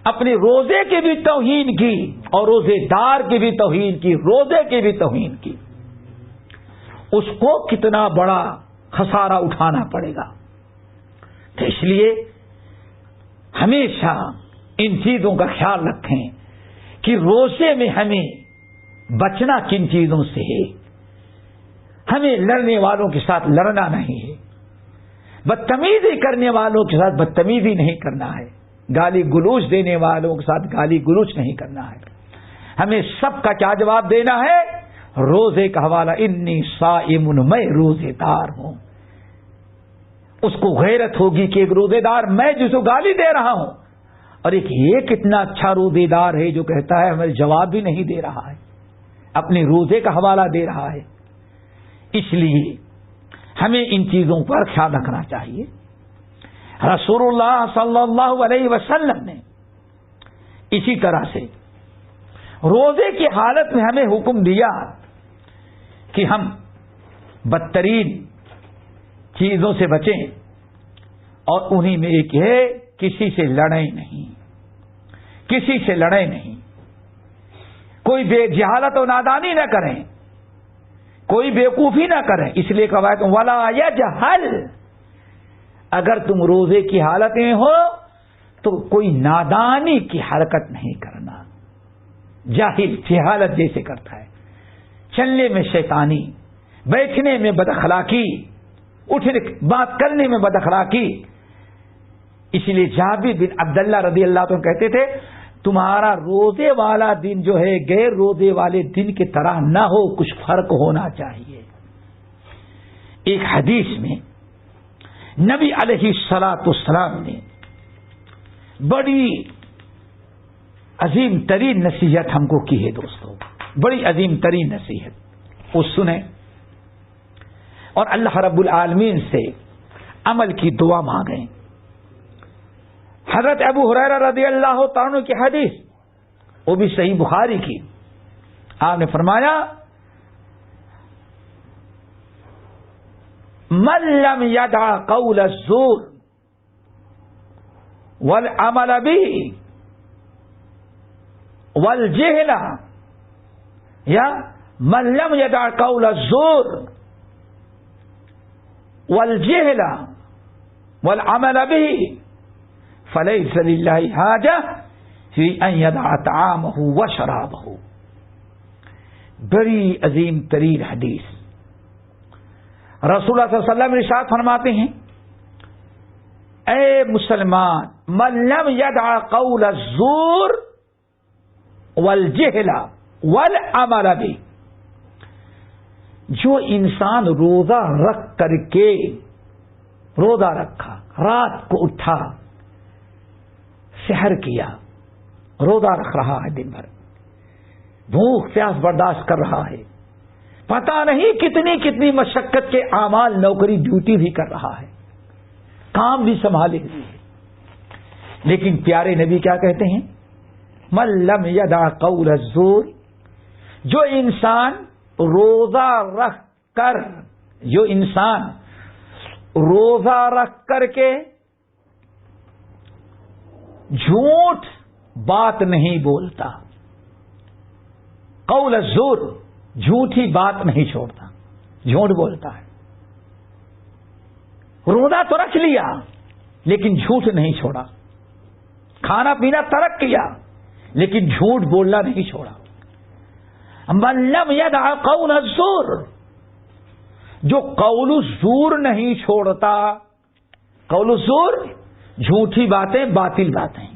اپنے روزے کی بھی توہین کی اور روزے دار کی بھی توہین کی، روزے کی بھی توہین کی. اس کو کتنا بڑا خسارہ اٹھانا پڑے گا. تو اس لیے ہمیشہ ان چیزوں کا خیال رکھیں کہ روزے میں ہمیں بچنا کن چیزوں سے ہے. ہمیں لڑنے والوں کے ساتھ لڑنا نہیں ہے، بدتمیزی کرنے والوں کے ساتھ بدتمیزی نہیں کرنا ہے، گالی گلوچ دینے والوں کے ساتھ گالی گلوچ نہیں کرنا ہے. ہمیں سب کا کیا جواب دینا ہے؟ روزے کا حوالہ، انی صائم، میں روزے دار ہوں. اس کو غیرت ہوگی کہ ایک روزے دار میں جس کو گالی دے رہا ہوں، اور ایک یہ کتنا اچھا روزے دار ہے جو کہتا ہے ہمیں جواب بھی نہیں دے رہا ہے، اپنے روزے کا حوالہ دے رہا ہے. اس لیے ہمیں ان چیزوں پر خیال رکھنا چاہیے. رسول اللہ صلی اللہ علیہ وسلم نے اسی طرح سے روزے کی حالت میں ہمیں حکم دیا کہ ہم بدترین چیزوں سے بچیں، اور انہی میں ایک ہے کسی سے لڑیں نہیں، کسی سے لڑیں نہیں، کوئی بے جہالت و نادانی نہ کریں، کوئی بیوقوفی نہ کریں. اس لیے کہا کہ ولا یجہل، اگر تم روزے کی حالت میں ہو تو کوئی نادانی کی حرکت نہیں کرنا. جاہل جہالت جیسے کرتا ہے، چلنے میں شیطانی، بیٹھنے میں بد اخلاقی، اٹھنے بات کرنے میں بد اخلاقی. اسی لیے جابر بن عبداللہ رضی اللہ عنہ کہتے تھے تمہارا روزے والا دن جو ہے غیر روزے والے دن کی طرح نہ ہو، کچھ فرق ہونا چاہیے. ایک حدیث میں نبی علیہ الصلوۃ والسلام نے بڑی عظیم ترین نصیحت ہم کو کی ہے دوستو، بڑی عظیم ترین نصیحت، وہ سنیں اور اللہ رب العالمین سے عمل کی دعا مانگیں. حضرت ابو ہریرہ رضی اللہ تعالیٰ عنہ کی حدیث، وہ بھی صحیح بخاری کی، آپ نے فرمایا من لم يدع قول الزور والعمل به والجہل یا من لم یدع قول الزور والجہل والعمل به فلیس للہ حاجہ فی ان یدع طعامہ وشرابہ. بڑی عظیم ترین حدیث. رسول اللہ صلی اللہ علیہ وسلم ارشاد فرماتے ہیں اے مسلمان من لم یدع قول الزور والجہل والعمل به، جو انسان روزہ رکھ کر کے روزہ رکھا، رات کو اٹھا، سحر کیا، روزہ رکھ رہا ہے، دن بھر بھوک پیاس برداشت کر رہا ہے، پتہ نہیں کتنی کتنی مشقت کے اعمال، نوکری ڈیوٹی بھی کر رہا ہے، کام بھی سنبھالے ہوئے ہے، لیکن پیارے نبی کیا کہتے ہیں؟ من لم یدع قول الزور، جو انسان روزہ رکھ کر کے جھوٹ بات نہیں بولتا، قول الزور جھوٹی بات نہیں چھوڑتا، جھوٹ بولتا ہے. روزہ تو رکھ لیا لیکن جھوٹ نہیں چھوڑا، کھانا پینا ترک کیا لیکن جھوٹ بولنا نہیں چھوڑا. من لم یدع قول الزور، جو قول الزور نہیں چھوڑتا، قول الزور جھوٹی باتیں، باطل باتیں،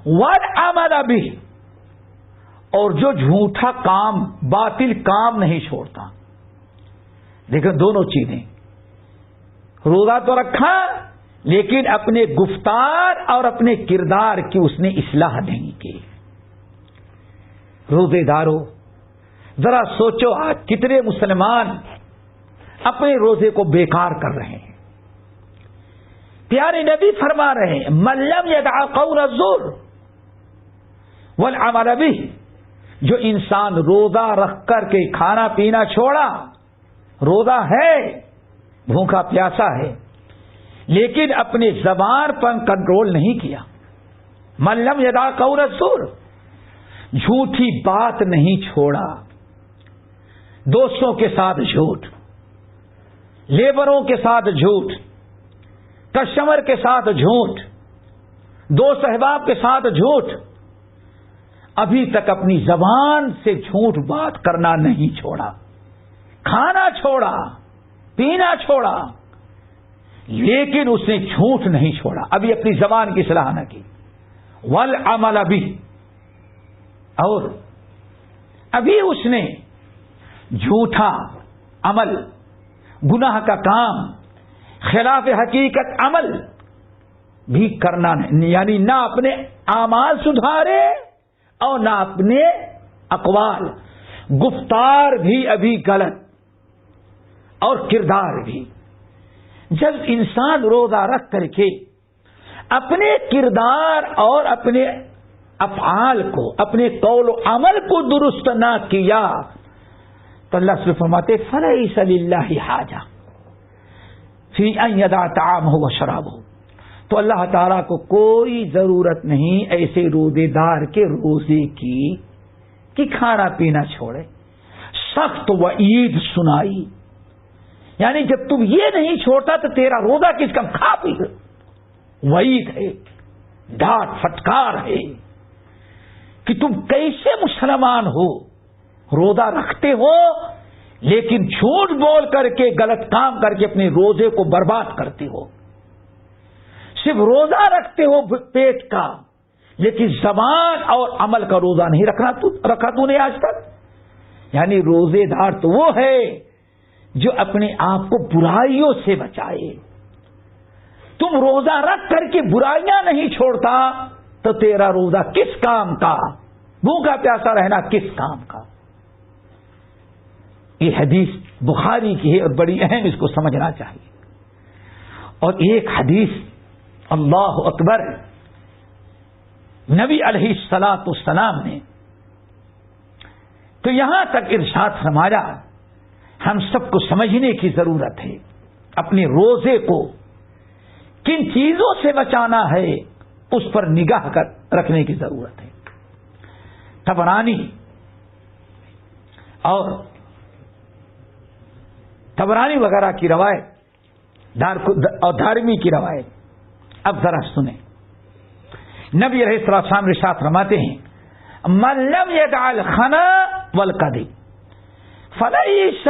والعمل به، اور جو جھوٹا کام، باطل کام نہیں چھوڑتا. دیکھیں دونوں چیزیں، روزہ تو رکھا لیکن اپنے گفتار اور اپنے کردار کی اس نے اصلاح نہیں کی. روزے دارو ذرا سوچو آج کتنے مسلمان اپنے روزے کو بیکار کر رہے ہیں. پیارے نبی فرما رہے ہیں من لم یدع قول الزور والعمل به، جو انسان روزہ رکھ کر کے کھانا پینا چھوڑا، روزہ ہے، بھوکا پیاسا ہے، لیکن اپنے زبان پر کنٹرول نہیں کیا. من لم یدع قول الزور، جھوٹی بات نہیں چھوڑا، دوستوں کے ساتھ جھوٹ، لیبروں کے ساتھ جھوٹ، کسٹمر کے ساتھ جھوٹ، دوست احباب کے ساتھ جھوٹ، ابھی تک اپنی زبان سے جھوٹ بات کرنا نہیں چھوڑا، کھانا چھوڑا، پینا چھوڑا، لیکن اس نے جھوٹ نہیں چھوڑا، ابھی اپنی زبان کی اصلاح نہ کی. والعمل به، اور ابھی اس نے جھوٹا عمل، گناہ کا کام، خلاف حقیقت عمل بھی کرنا نہیں، یعنی نہ اپنے اعمال سدھارے اور نہ اپنے اقوال، گفتار بھی ابھی غلط اور کردار بھی. جب انسان روزہ رکھ کر کے اپنے کردار اور اپنے افعال کو، اپنے قول و عمل کو درست نہ کیا تو اللہ سے فرماتے فلیس للہ حاجہ فی ان یدع طعامہ وشرابہ، تو اللہ تعالیٰ کو کوئی ضرورت نہیں ایسے روزے دار کے روزے کی کہ کھانا پینا چھوڑے. سخت وعید سنائی، یعنی جب تم یہ نہیں چھوڑتا تو تیرا روزہ کس کم، کھا پی. وعید ہے، ڈانٹ پھٹکار ہے کہ تم کیسے مسلمان ہو، روزہ رکھتے ہو لیکن جھوٹ بول کر کے، غلط کام کر کے اپنے روزے کو برباد کرتے ہو. صرف روزہ رکھتے ہو پیٹ کا، لیکن زبان اور عمل کا روزہ نہیں رکھا تو نے آج تک. یعنی روزے دار تو وہ ہے جو اپنے آپ کو برائیوں سے بچائے. تم روزہ رکھ کر کے برائیاں نہیں چھوڑتا تو تیرا روزہ کس کام کا، بھوکا پیاسا رہنا کس کام کا. یہ حدیث بخاری کی ہے اور بڑی اہم، اس کو سمجھنا چاہیے. اور ایک حدیث، اللہ اکبر، نبی علیہ الصلاۃ والسلام نے تو یہاں تک ارشاد فرمایا، ہم سب کو سمجھنے کی ضرورت ہے اپنے روزے کو کن چیزوں سے بچانا ہے، اس پر نگاہ رکھنے کی ضرورت ہے. طبرانی وغیرہ کی روایت اور دارمی کی روایت. اب ذرا سنیں. نبی علیہ السلام ارشاد فرماتے ہیں من لم يدع الخنا والقذف فليس